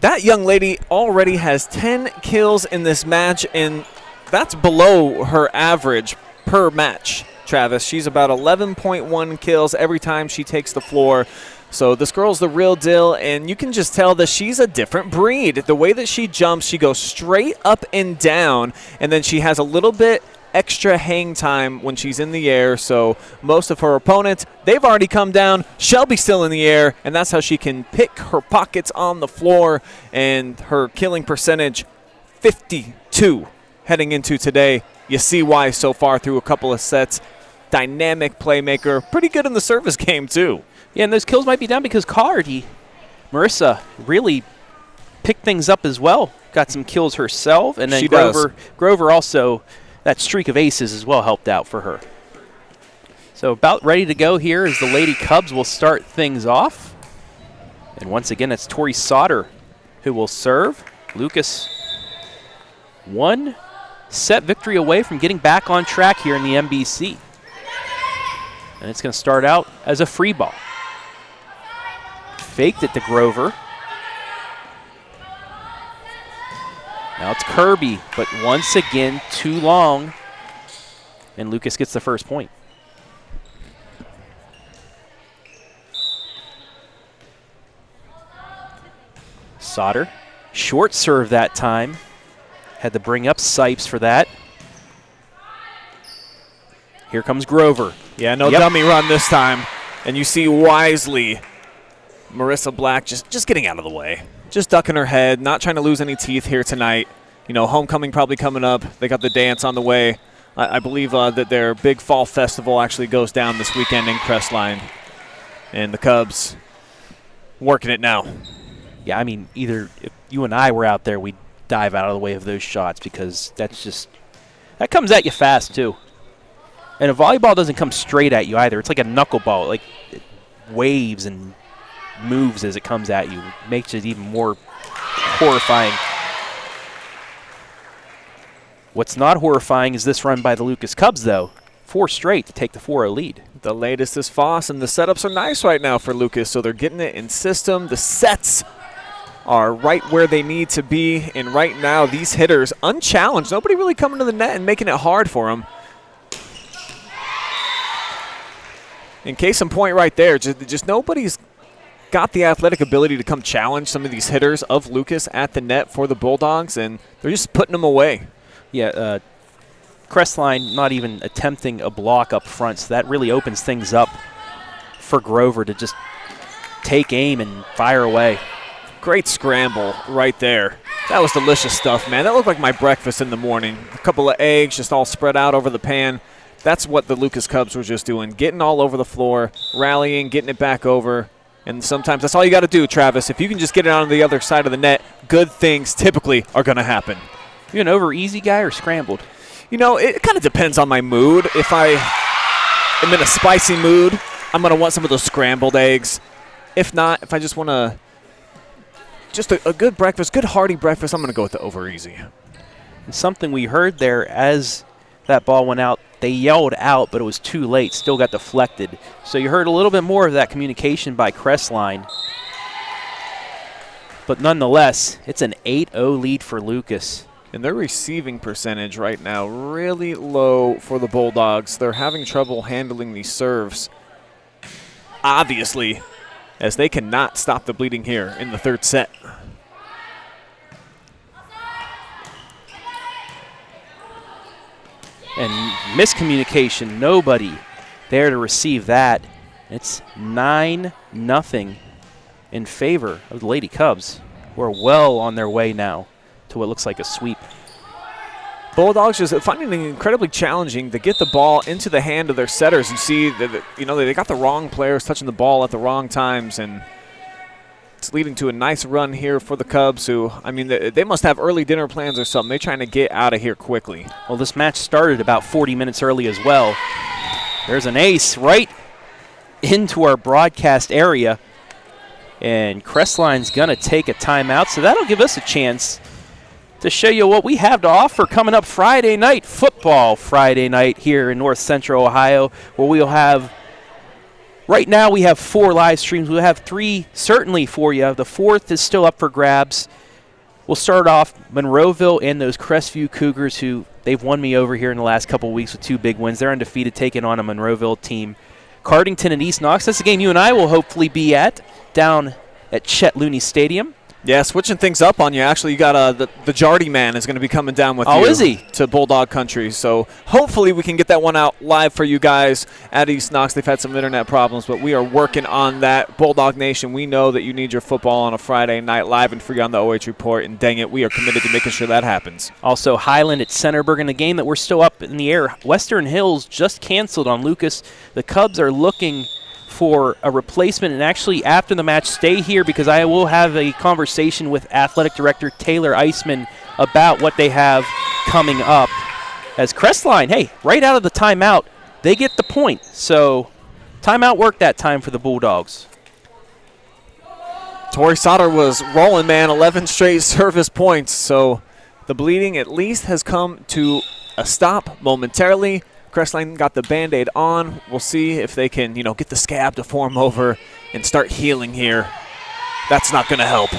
That young lady already has 10 kills in this match, and that's below her average per match. Travis, she's about 11.1 kills every time she takes the floor. So this girl's the real deal, and you can just tell that she's a different breed. The way that she jumps, she goes straight up and down, and then she has a little bit extra hang time when she's in the air. So most of her opponents, they've already come down. Shelby's still in the air, and that's how she can pick her pockets on the floor. And her killing percentage, 52 heading into today. You see why so far through a couple of sets. Dynamic playmaker, pretty good in the service game too. Yeah, and those kills might be down because Marissa really picked things up as well. Got some kills herself, and then Grover also, that streak of aces as well helped out for her. So about ready to go here as the Lady Cubs will start things off. And once again, it's Tori Sauter who will serve. Lucas, 1 set victory away from getting back on track here in the MBC. And it's going to start out as a free ball. Faked it to Grover. Now it's Kirby, but once again, too long. And Lucas gets the first point. Sauter, short serve that time. Had to bring up Sipes for that. Here comes Grover. Yeah, no dummy run this time. And you see wisely Marissa Black just getting out of the way. Just ducking her head, not trying to lose any teeth here tonight. You know, homecoming probably coming up. They got the dance on the way. I believe that their big fall festival actually goes down this weekend in Crestline. And the Cubs working it now. Yeah, I mean, either if you and I were out there, we'd dive out of the way of those shots because that comes at you fast too. And a volleyball doesn't come straight at you either. It's like a knuckleball. Like it waves and moves as it comes at you. It makes it even more horrifying. What's not horrifying is this run by the Lucas Cubs, though. 4 straight to take the 4-0 lead. The latest is Foss, and the setups are nice right now for Lucas, so they're getting it in system. The sets are right where they need to be, and right now these hitters unchallenged. Nobody really coming to the net and making it hard for them. In case in point right there, just nobody's got the athletic ability to come challenge some of these hitters of Lucas at the net for the Bulldogs, and they're just putting them away. Yeah, Crestline not even attempting a block up front, so that really opens things up for Grover to just take aim and fire away. Great scramble right there. That was delicious stuff, man. That looked like my breakfast in the morning. A couple of eggs just all spread out over the pan. That's what the Lucas Cubs were just doing, getting all over the floor, rallying, getting it back over. And sometimes that's all you got to do, Travis. If you can just get it on the other side of the net, good things typically are going to happen. You an over easy guy or scrambled? You know, it kind of depends on my mood. If I am in a spicy mood, I'm going to want some of those scrambled eggs. If not, if I just want to just a good breakfast, good hearty breakfast, I'm going to go with the over easy. And something we heard there as that ball went out, they yelled out, but it was too late, still got deflected. So you heard a little bit more of that communication by Crestline. But nonetheless, it's an 8-0 lead for Lucas. And their receiving percentage right now really low for the Bulldogs. They're having trouble handling these serves, obviously, as they cannot stop the bleeding here in the third set. And miscommunication, nobody there to receive that. It's 9-0 in favor of the Lady Cubs, who are well on their way now to what looks like a sweep. Bulldogs just finding it incredibly challenging to get the ball into the hand of their setters. You see that, you know, they got the wrong players touching the ball at the wrong times, and it's leading to a nice run here for the Cubs, who, I mean, they must have early dinner plans or something. They're trying to get out of here quickly. Well, this match started about 40 minutes early as well. There's an ace right into our broadcast area, and Crestline's going to take a timeout, so that'll give us a chance to show you what we have to offer coming up Friday night, football Friday night here in North Central Ohio, where we'll have, right now we have 4 live streams. We'll have 3 certainly for you. The 4th is still up for grabs. We'll start off Monroeville and those Crestview Cougars, who they've won me over here in the last couple of weeks with 2 big wins. They're undefeated, taking on a Monroeville team. Cardington and East Knox, that's a game you and I will hopefully be at down at Chet Looney Stadium. Yeah, switching things up on you. Actually, you got the Jardy man is going to be coming down with you. Oh, is he? To Bulldog Country. So hopefully we can get that one out live for you guys at East Knox. They've had some internet problems, but we are working on that. Bulldog Nation, we know that you need your football on a Friday night live and free on the OH Report, and dang it, we are committed to making sure that happens. Also, Highland at Centerburg in a game that we're still up in the air. Western Hills just canceled on Lucas. The Cubs are looking for a replacement, and actually after the match stay here, because I will have a conversation with Athletic Director Taylor Eisman about what they have coming up. As Crestline, hey, right out of the timeout, they get the point. So timeout worked that time for the Bulldogs. Tori Sauter was rolling, man, 11 straight service points. So the bleeding at least has come to a stop momentarily. Crestline got the Band-Aid on. We'll see if they can, you know, get the scab to form over and start healing here. That's not going to help.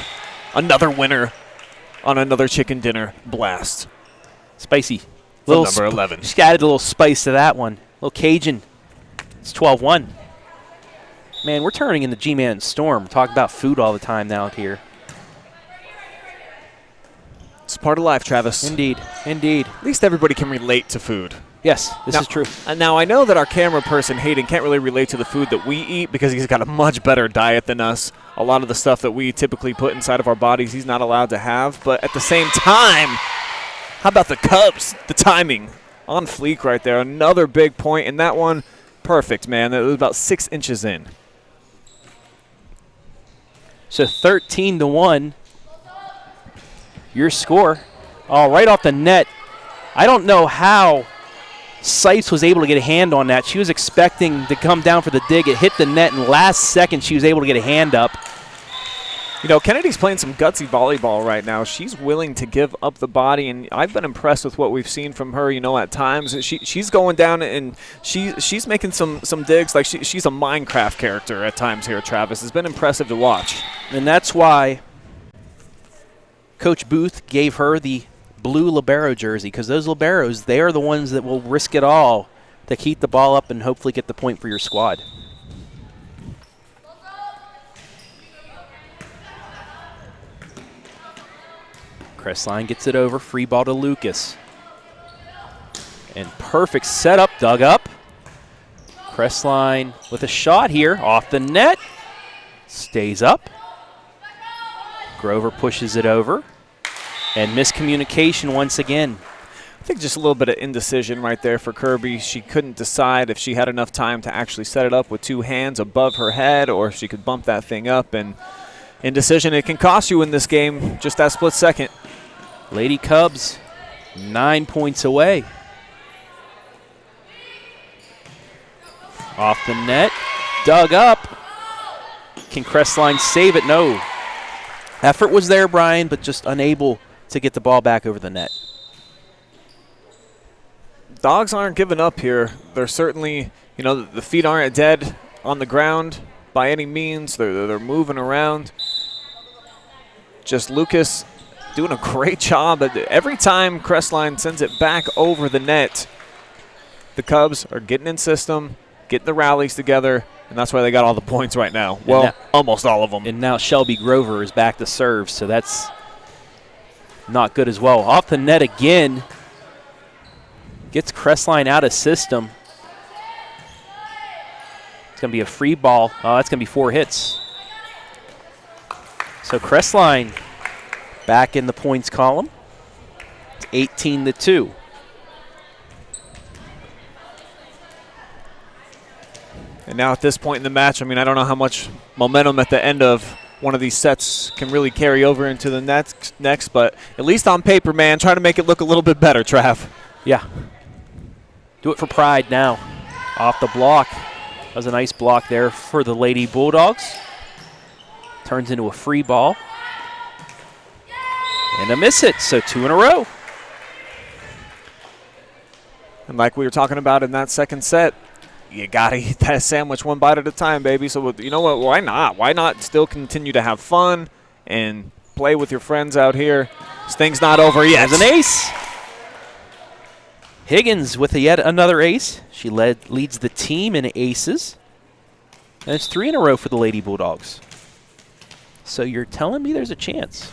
Another winner on another chicken dinner blast. Spicy. Little number 11. Just added a little spice to that one. A little Cajun. It's 12-1. Man, we're turning into G-Man Storm. Talk about food all the time now out here. It's part of life, Travis. Indeed. Indeed. At least everybody can relate to food. Yes, this is true. Now, I know that our camera person, Hayden, can't really relate to the food that we eat because he's got a much better diet than us. A lot of the stuff that we typically put inside of our bodies, he's not allowed to have. But at the same time, how about the Cubs? The timing on fleek right there. Another big point, and that one, perfect, man. It was about 6 inches in. So 13-1, your score. Oh, right off the net. I don't know how Sipes was able to get a hand on that. She was expecting to come down for the dig. It hit the net, and last second she was able to get a hand up. You know, Kennedy's playing some gutsy volleyball right now. She's willing to give up the body, and I've been impressed with what we've seen from her. You know, at times she's going down and she's making some digs. Like she's a Minecraft character at times here, Travis. It's been impressive to watch. And that's why Coach Booth gave her the blue libero jersey, because those liberos, they are the ones that will risk it all to keep the ball up and hopefully get the point for your squad. Crestline gets it over, free ball to Lucas. And perfect setup, dug up. Crestline with a shot here, off the net. Stays up. Grover pushes it over. And miscommunication once again. I think just a little bit of indecision right there for Kirby. She couldn't decide if she had enough time to actually set it up with two hands above her head or if she could bump that thing up. And indecision, it can cost you in this game, just that split second. Lady Cubs 9 points away. Off the net, dug up. Can Crestline save it? No. Effort was there, Brian, but just unable to get the ball back over the net. Dogs aren't giving up here. They're certainly, you know, the feet aren't dead on the ground by any means. They're moving around. Just Lucas doing a great job. Every time Crestline sends it back over the net, the Cubs are getting in system, getting the rallies together, and that's why they got all the points right now. Well, now, almost all of them. And now Shelby Grover is back to serve, so that's not good as well. Off the net again. Gets Crestline out of system. It's going to be a free ball. Oh, that's going to be 4 hits. So Crestline back in the points column. It's 18-2. And now at this point in the match, I mean, I don't know how much momentum at the end of one of these sets can really carry over into the next, but at least on paper, man, try to make it look a little bit better, Trav. Yeah. Do it for pride now. Off the block. That was a nice block there for the Lady Bulldogs. Turns into a free ball. And a miss hit, so 2 in a row. And like we were talking about in that second set, you got to eat that sandwich one bite at a time, baby. So, you know what, why not? Why not still continue to have fun and play with your friends out here? This thing's not over yet. There's an ace. Higgins with yet another ace. She leads the team in aces. And it's 3 in a row for the Lady Bulldogs. So you're telling me there's a chance.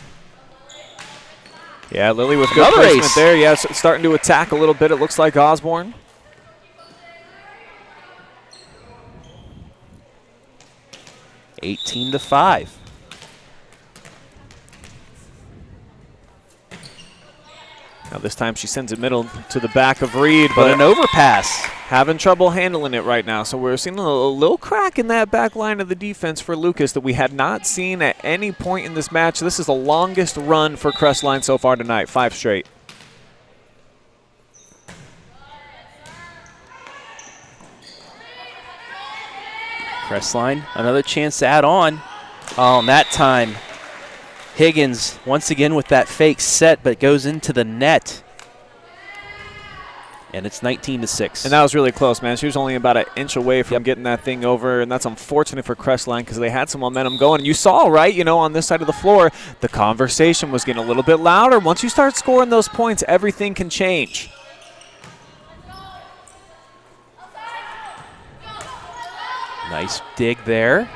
Yeah, Lily with good placement there. Yeah, starting to attack a little bit, it looks like Osborne. $18-5. Now this time she sends it middle to the back of Reed, but an overpass. Having trouble handling it right now. So we're seeing a little crack in that back line of the defense for Lucas that we had not seen at any point in this match. This is the longest run for Crestline so far tonight, 5 straight. Crestline, another chance to add on. Oh, and that time, Higgins once again with that fake set, but goes into the net. And it's 19-6. And that was really close, man. She was only about an inch away from getting that thing over, and that's unfortunate for Crestline because they had some momentum going. And you saw, right, you know, on this side of the floor, the conversation was getting a little bit louder. Once you start scoring those points, everything can change. Nice dig there.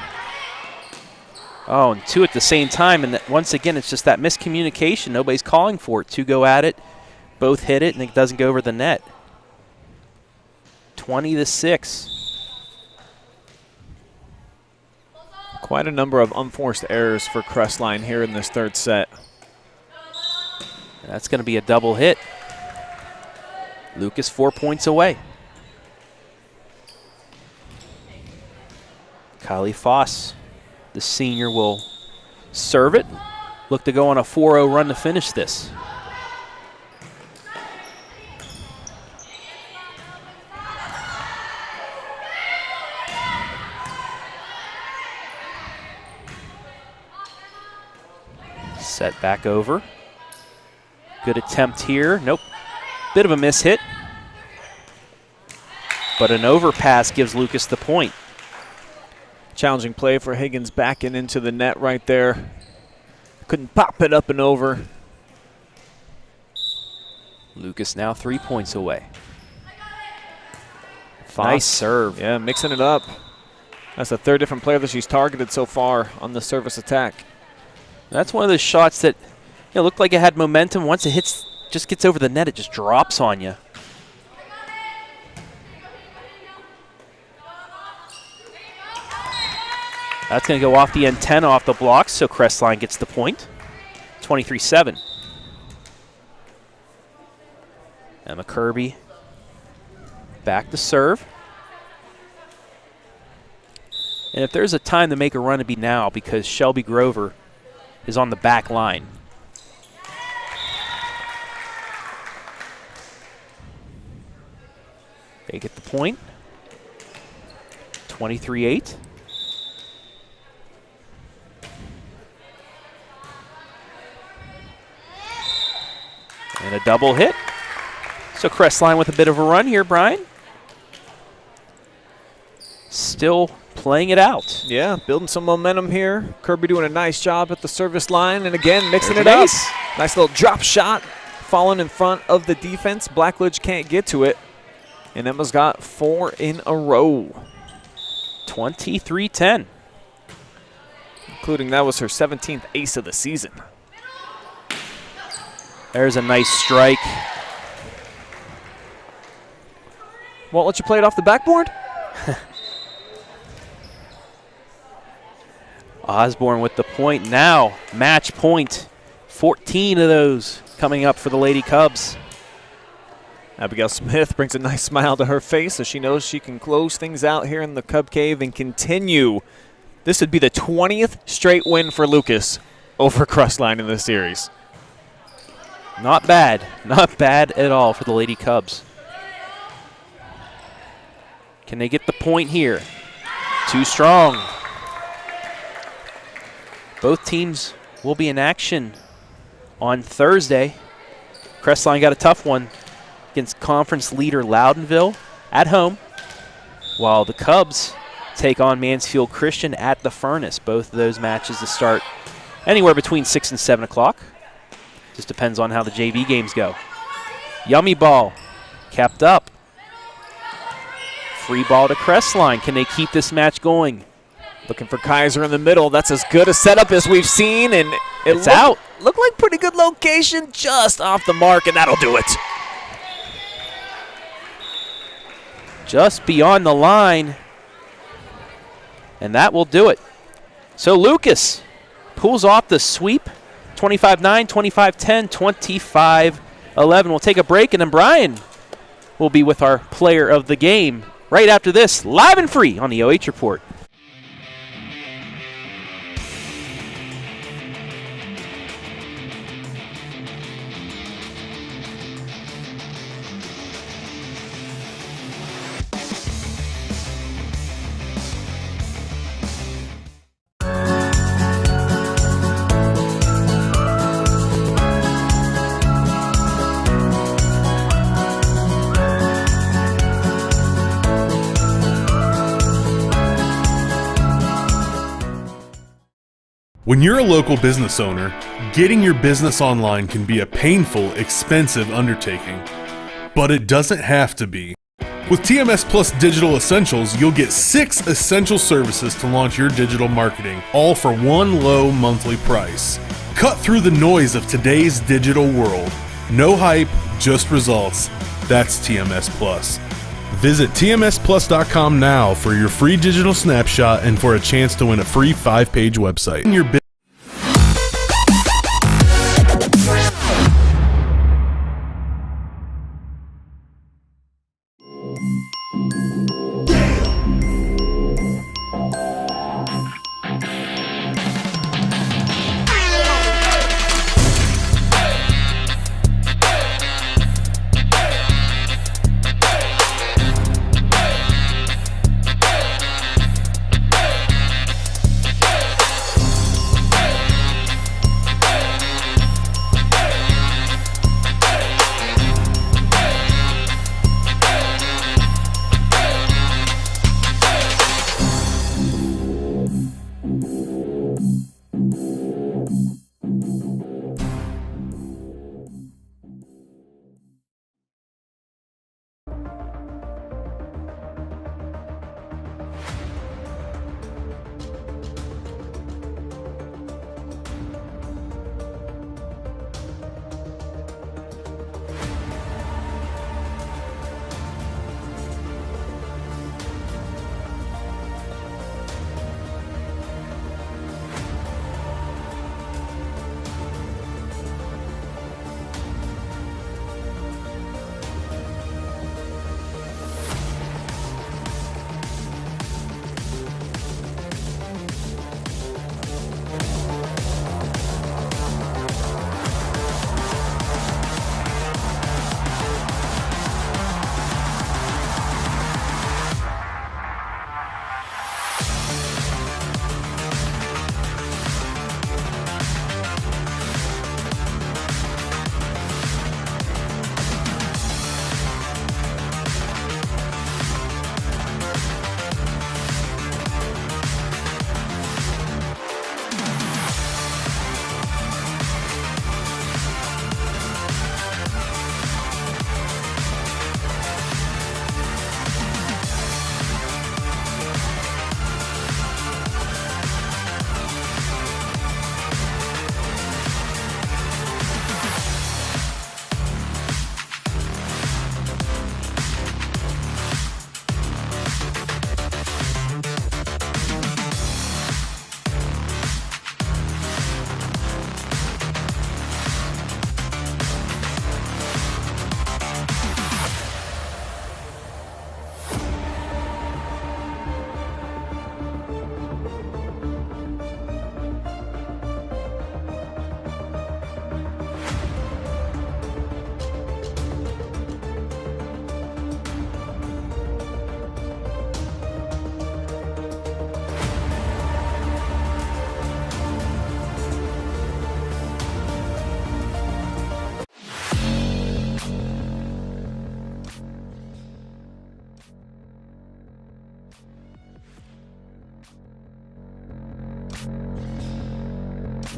Oh, and 2 at the same time. And once again, it's just that miscommunication. Nobody's calling for it. 2 go at it. Both hit it, and it doesn't go over the net. 20-6. Quite a number of unforced errors for Crestline here in this third set. That's going to be a double hit. Lucas 4 points away. Kylie Foss, the senior, will serve it. Look to go on a 4-0 run to finish this. Set back over. Good attempt here. Nope. Bit of a miss hit. But an overpass gives Lucas the point. Challenging play for Higgins backing into the net right there. Couldn't pop it up and over. Lucas now 3 points away. Foss. Nice serve. Yeah, mixing it up. That's the 3rd different player that she's targeted so far on the service attack. That's one of those shots that It looked like it had momentum. Once it hits, just gets over the net, it just drops on you. That's going to go off the antenna, off the block, so Crestline gets the point. 23-7. Emma Kirby back to serve. And if there's a time to make a run, it'd be now, because Shelby Grover is on the back line. They get the point. 23-8. And a double hit. So Crestline with a bit of a run here, Brian. Still playing it out. Yeah, building some momentum here. Kirby doing a nice job at the service line, and again, mixing it up. Nice little drop shot, falling in front of the defense. Blackledge can't get to it, and Emma's got 4 in a row. 23-10. Including that was her 17th ace of the season. There's a nice strike. Won't let you play it off the backboard? Osborne with the point now. Match point. 14 of those coming up for the Lady Cubs. Abigail Smith brings a nice smile to her face as she knows she can close things out here in the Cub Cave and continue. This would be the 20th straight win for Lucas over Crestline in this series. Not bad. Not bad at all for the Lady Cubs. Can they get the point here? Too strong. Both teams will be in action on Thursday. Crestline got a tough one against conference leader Loudonville at home, while the Cubs take on Mansfield Christian at the Furnace. Both of those matches to start anywhere between 6 and 7 o'clock. Just depends on how the JV games go. Yummy ball kept up. Free ball to Crestline. Can they keep this match going? Looking for Kaiser in the middle. That's as good a setup as we've seen, and it's out. Looked like pretty good location, just off the mark, and that'll do it. Just beyond the line, and that will do it. So Lucas pulls off the sweep. 25-9, 25-10, 25-11. We'll take a break, and then Brian will be with our player of the game right after this, live and free on the OH Report. When you're a local business owner, getting your business online can be a painful, expensive undertaking. But it doesn't have to be. With TMS Plus Digital Essentials, you'll get 6 essential services to launch your digital marketing, all for one low monthly price. Cut through the noise of today's digital world. No hype, just results. That's TMS Plus. Visit tmsplus.com now for your free digital snapshot and for a chance to win a free 5-page website.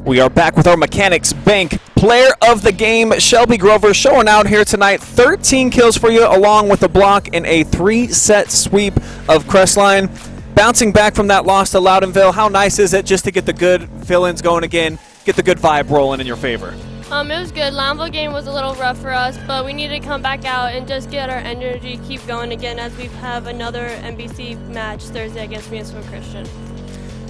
We are back with our Mechanics Bank player of the game, Shelby Grover, showing out here tonight. 13 kills for you, along with a block in a 3-set sweep of Crestline. Bouncing back from that loss to Loudonville, how nice is it just to get the good fill-ins going again, get the good vibe rolling in your favor? It was good. Loudonville game was a little rough for us, but we need to come back out and just get our energy, keep going again as we have another NBC match Thursday against Mansfield Christian.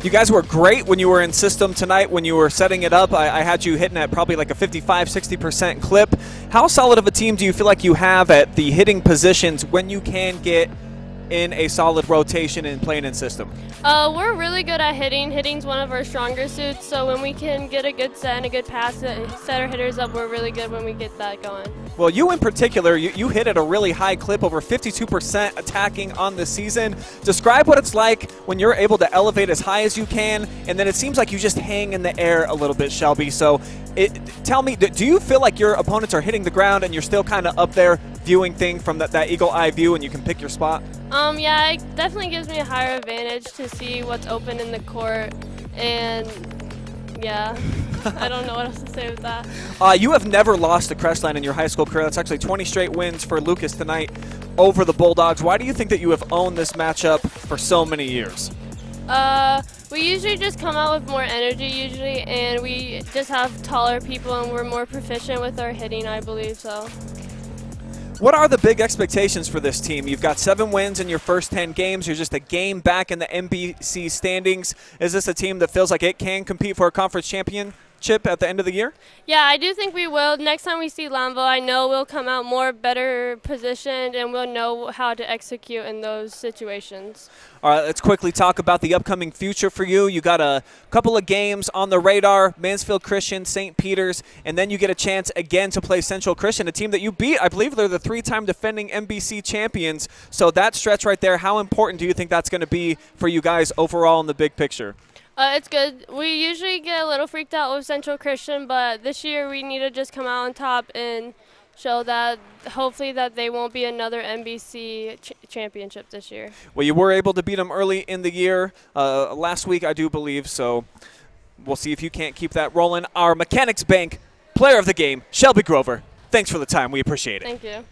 You guys were great when you were in system tonight, when you were setting it up. I had you hitting at probably like a 55-60% clip. How solid of a team do you feel like you have at the hitting positions when you can get in a solid rotation and playing in system? We're really good at hitting. Hitting's one of our stronger suits, so when we can get a good set and a good pass, set our hitters up, we're really good when we get that going. Well, you in particular, you hit at a really high clip, over 52% attacking on the season. Describe what it's like when you're able to elevate as high as you can, and then it seems like you just hang in the air a little bit, Shelby. So tell me, do you feel like your opponents are hitting the ground and you're still kind of up there viewing thing from that eagle eye view and you can pick your spot? Yeah, it definitely gives me a higher advantage to see what's open in the court, and yeah, I don't know what else to say with that. You have never lost to Crestline in your high school career. That's actually 20 straight wins for Lucas tonight over the Bulldogs. Why do you think that you have owned this matchup for so many years? We usually just come out with more energy usually, and we just have taller people and we're more proficient with our hitting, I believe so. What are the big expectations for this team? You've got 7 wins in your first 10 games. You're just a game back in the NBC standings. Is this a team that feels like it can compete for a conference championship at the end of the year? Yeah, I do think we will. Next time we see Loudonville, I know we'll come out more better positioned and we'll know how to execute in those situations. All right, let's quickly talk about the upcoming future for you. You got a couple of games on the radar, Mansfield Christian, St. Peter's, and then you get a chance again to play Central Christian, a team that you beat. I believe they're the 3-time defending NBC champions. So that stretch right there, how important do you think that's going to be for you guys overall in the big picture? It's good. We usually get a little freaked out with Central Christian, but this year we need to just come out on top and show that hopefully that they won't be another NBC championship this year. Well, you were able to beat them early in the year, last week I do believe, so we'll see if you can't keep that rolling. Our Mechanics Bank player of the game, Shelby Grover, thanks for the time. We appreciate it. Thank you.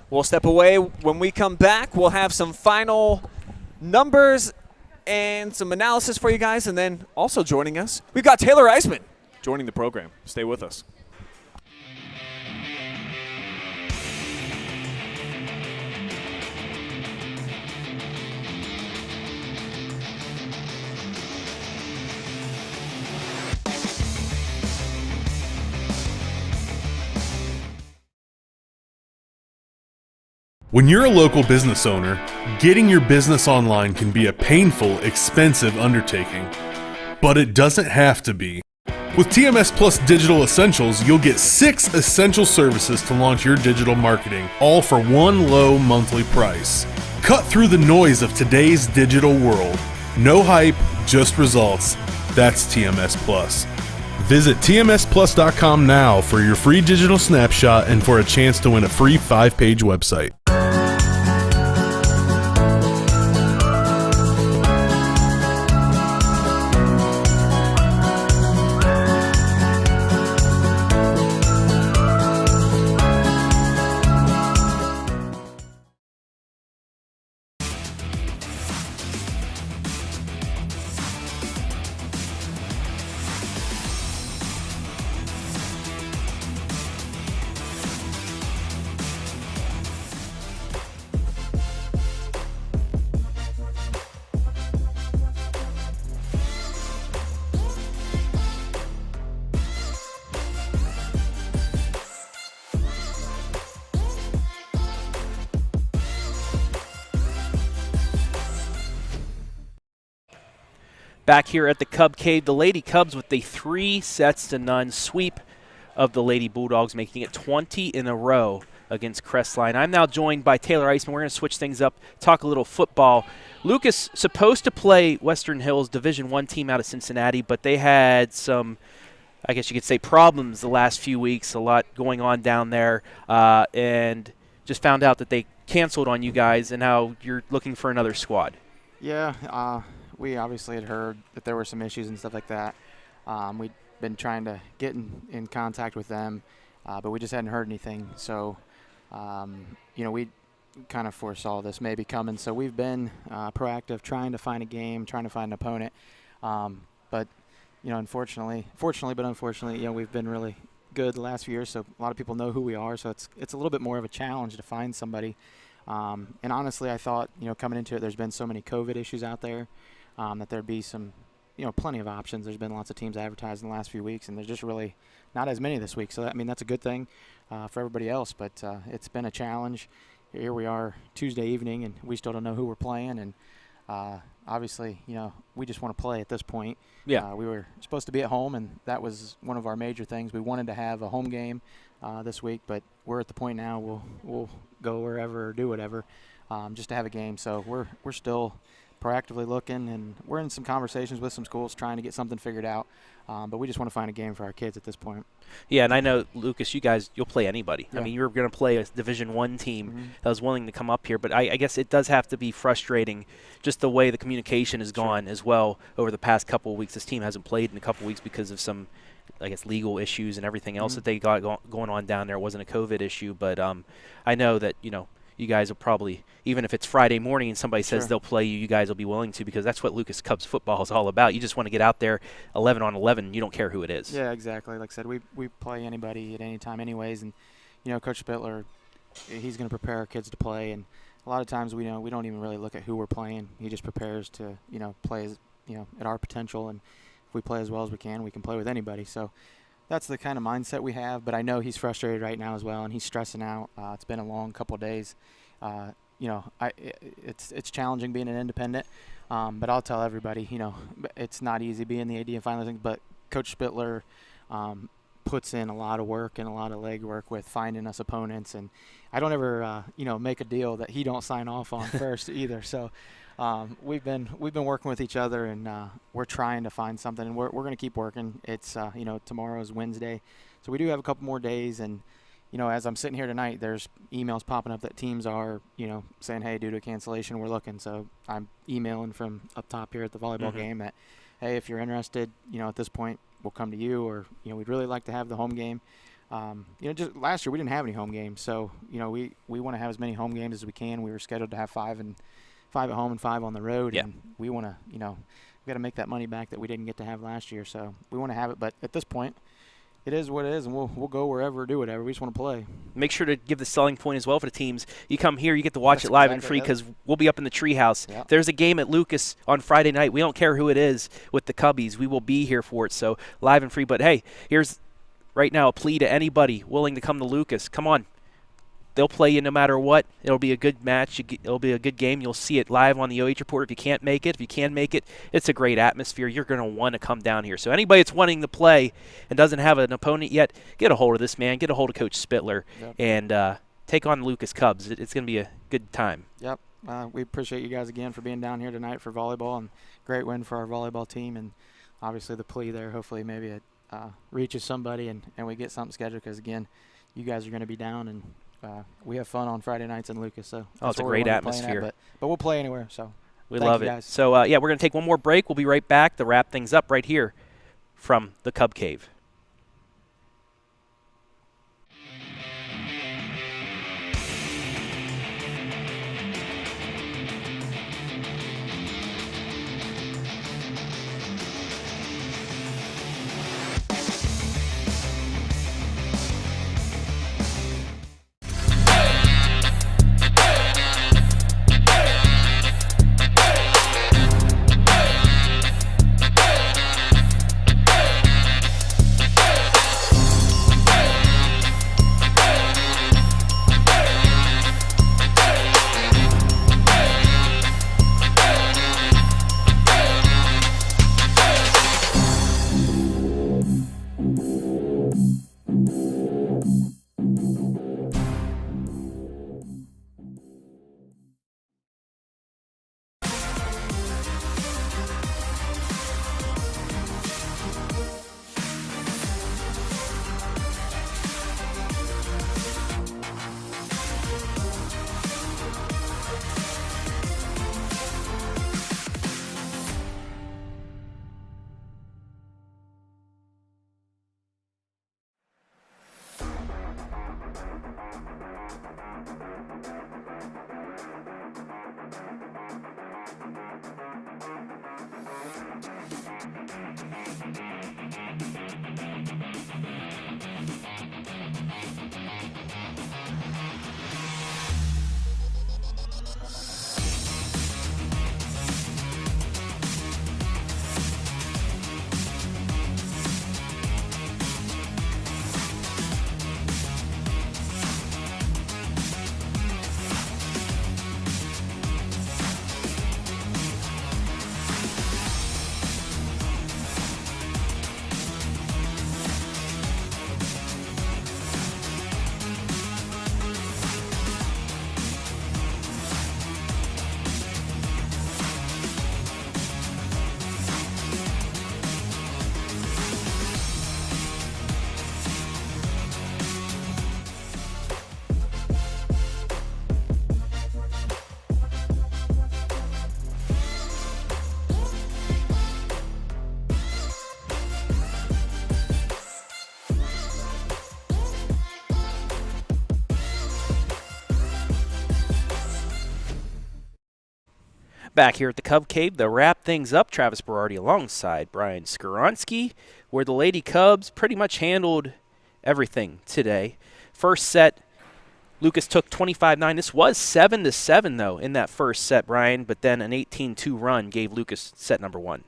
We'll step away. When we come back, we'll have some final numbers and some analysis for you guys, and then also joining us, we've got Taylor Eisman joining the program. Stay with us. When you're a local business owner, getting your business online can be a painful, expensive undertaking. But it doesn't have to be. With TMS Plus Digital Essentials, you'll get 6 essential services to launch your digital marketing, all for one low monthly price. Cut through the noise of today's digital world. No hype, just results. That's TMS Plus. Visit tmsplus.com now for your free digital snapshot and for a chance to win a free 5-page website. Back here at the Cub Cave, the Lady Cubs with a 3-0 sweep of the Lady Bulldogs, making it 20 in a row against Crestline. I'm now joined by Taylor Eisman. We're going to switch things up, talk a little football. Lucas, supposed to play Western Hills Division I team out of Cincinnati, but they had some, I guess you could say, problems the last few weeks, a lot going on down there, and just found out that they canceled on you guys and how you're looking for another squad. Yeah, we obviously had heard that there were some issues and stuff like that. We been trying to get in contact with them, but we just hadn't heard anything. So, we kind of foresaw this maybe coming. So we've been proactive, trying to find a game, trying to find an opponent. But, fortunately, we've been really good the last few years, so a lot of people know who we are. So it's a little bit more of a challenge to find somebody. And honestly, I thought, coming into it, there's been so many COVID issues out there that there'd be some, plenty of options. There's been lots of teams advertised in the last few weeks, and there's just really not as many this week. So, that's a good thing for everybody else. But it's been a challenge. Here we are Tuesday evening, and we still don't know who we're playing. And obviously, we just want to play at this point. Yeah. We were supposed to be at home, and that was one of our major things. We wanted to have a home game this week, but we're at the point now we'll go wherever or do whatever just to have a game. So we're still proactively looking, and we're in some conversations with some schools trying to get something figured out. But we just want to find a game for our kids at this point. Yeah, and I know, Lucas, you'll play anybody. Yeah. I mean, you're going to play a Division I team that was willing to come up here. But I guess it does have to be frustrating just the way the communication has gone as well over the past couple of weeks. This team hasn't played in a couple of weeks because of some, legal issues and everything else that they got going on down there. It wasn't a COVID issue. But I know that, you guys will probably, even if it's Friday morning and somebody says they'll play you guys will be willing to, because that's what Lucas Cubs football is all about. You just want to get out there 11 on 11. You don't care who it is. Yeah, exactly. Like I said, we play anybody at any time anyways. And, Coach Spittler, he's going to prepare our kids to play. And a lot of times we don't even really look at who we're playing. He just prepares to, play as, at our potential. And if we play as well as we can play with anybody. So that's the kind of mindset we have. But I know he's frustrated right now as well, and he's stressing out. It's been a long couple of days. It's challenging being an independent, but I'll tell everybody, it's not easy being the AD and finalizing. But Coach Spittler puts in a lot of work and a lot of legwork with finding us opponents, and I don't ever make a deal that he don't sign off on first either. So we've been working with each other, and we're trying to find something, and we're going to keep working. It's tomorrow is Wednesday, so we do have a couple more days. And as I'm sitting here tonight, there's emails popping up that teams are, saying, hey, due to cancellation, we're looking. So I'm emailing from up top here at the volleyball game that, hey, if you're interested, at this point, we'll come to you, or, we'd really like to have the home game. Just last year we didn't have any home games. So, we want to have as many home games as we can. We were scheduled to have 5 at home and 5 on the road. Yeah. And we want to, we got to make that money back that we didn't get to have last year. So we want to have it. But at this point, it is what it is, and we'll go wherever, do whatever. We just want to play. Make sure to give the selling point as well for the teams. You come here, you get to watch it live and free, because we'll be up in the treehouse. Yeah. There's a game at Lucas on Friday night. We don't care who it is with the Cubbies. We will be here for it, so live and free. But, hey, here's right now a plea to anybody willing to come to Lucas. Come on. They'll play you no matter what. It'll be a good match. It'll be a good game. You'll see it live on the OH Report if you can't make it. If you can make it, it's a great atmosphere. You're going to want to come down here. So anybody that's wanting to play and doesn't have an opponent yet, get a hold of this man. Get a hold of Coach Spittler and take on Lucas Cubs. It's going to be a good time. Yep. We appreciate you guys again for being down here tonight for volleyball, and great win for our volleyball team. And obviously the plea there, hopefully maybe it reaches somebody and we get something scheduled, because, again, you guys are going to be down, and we have fun on Friday nights in Lucas. So it's a great atmosphere. But we'll play anywhere. So we love it. Guys. So, we're going to take one more break. We'll be right back to wrap things up right here from the Cub Cave. Back here at the Cub Cave to wrap things up, Travis Berardi alongside Brian Skoronsky, where the Lady Cubs pretty much handled everything today. First set, Lucas took 25-9. This was 7-7, though, in that first set, Brian, but then an 18-2 run gave Lucas set number 1.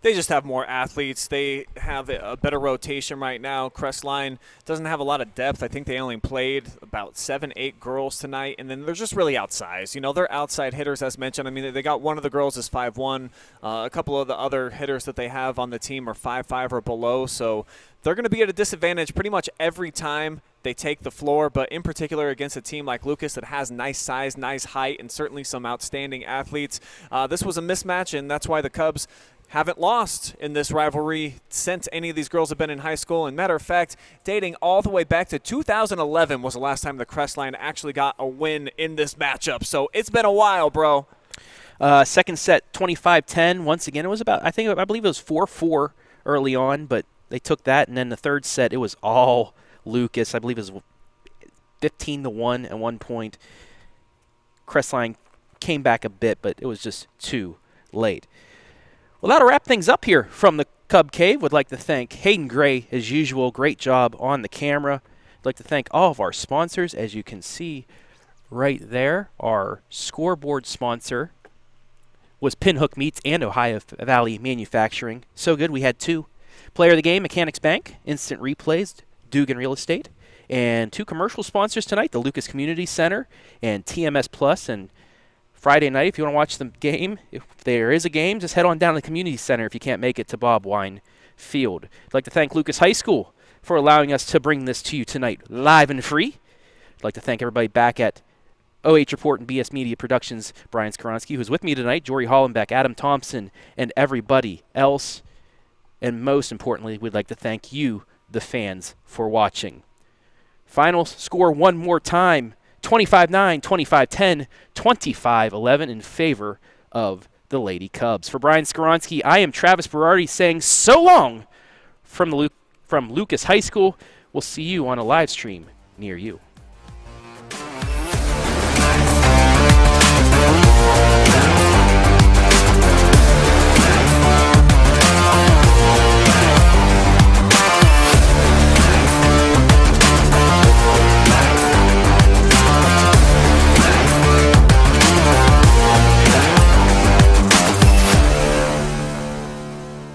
They just have more athletes. They have a better rotation right now. Crestline doesn't have a lot of depth. I think they only played about 7-8 girls tonight, and then they're just really outsized. You know, they're outside hitters, as mentioned. I mean, they got one of the girls is 5'1". A couple of the other hitters that they have on the team are 5'5" or below, so they're going to be at a disadvantage pretty much every time they take the floor, but in particular against a team like Lucas that has nice size, nice height, and certainly some outstanding athletes. This was a mismatch, and that's why the Cubs haven't lost in this rivalry since any of these girls have been in high school. And matter of fact, dating all the way back to 2011 was the last time the Crestline actually got a win in this matchup. So it's been a while, bro. Second set, 25-10. Once again, it was about, I believe it was 4-4 early on, but they took that. And then the third set, it was all Lucas. I believe it was 15-1 at one point. Crestline came back a bit, but it was just too late. Well, that'll wrap things up here from the Cub Cave. Would like to thank Hayden Gray, as usual. Great job on the camera. I'd like to thank all of our sponsors. As you can see right there, our scoreboard sponsor was Pinhook Meats and Ohio Valley Manufacturing. So good, we had 2. Player of the game, Mechanics Bank, Instant Replays, Dugan Real Estate, and 2 commercial sponsors tonight, the Lucas Community Center and TMS Plus. And Friday night, if you want to watch the game, if there is a game, just head on down to the community center if you can't make it to Bob Wine Field. I'd like to thank Lucas High School for allowing us to bring this to you tonight live and free. I'd like to thank everybody back at OH Report and BS Media Productions, Brian Skoronsky, who's with me tonight, Jory Hollenbeck, Adam Thompson, and everybody else. And most importantly, we'd like to thank you, the fans, for watching. Final score one more time. 25-9, 25-10, 25-11 in favor of the Lady Cubs. For Brian Skoronsky, I am Travis Berardi saying so long from Lucas High School. We'll see you on a live stream near you.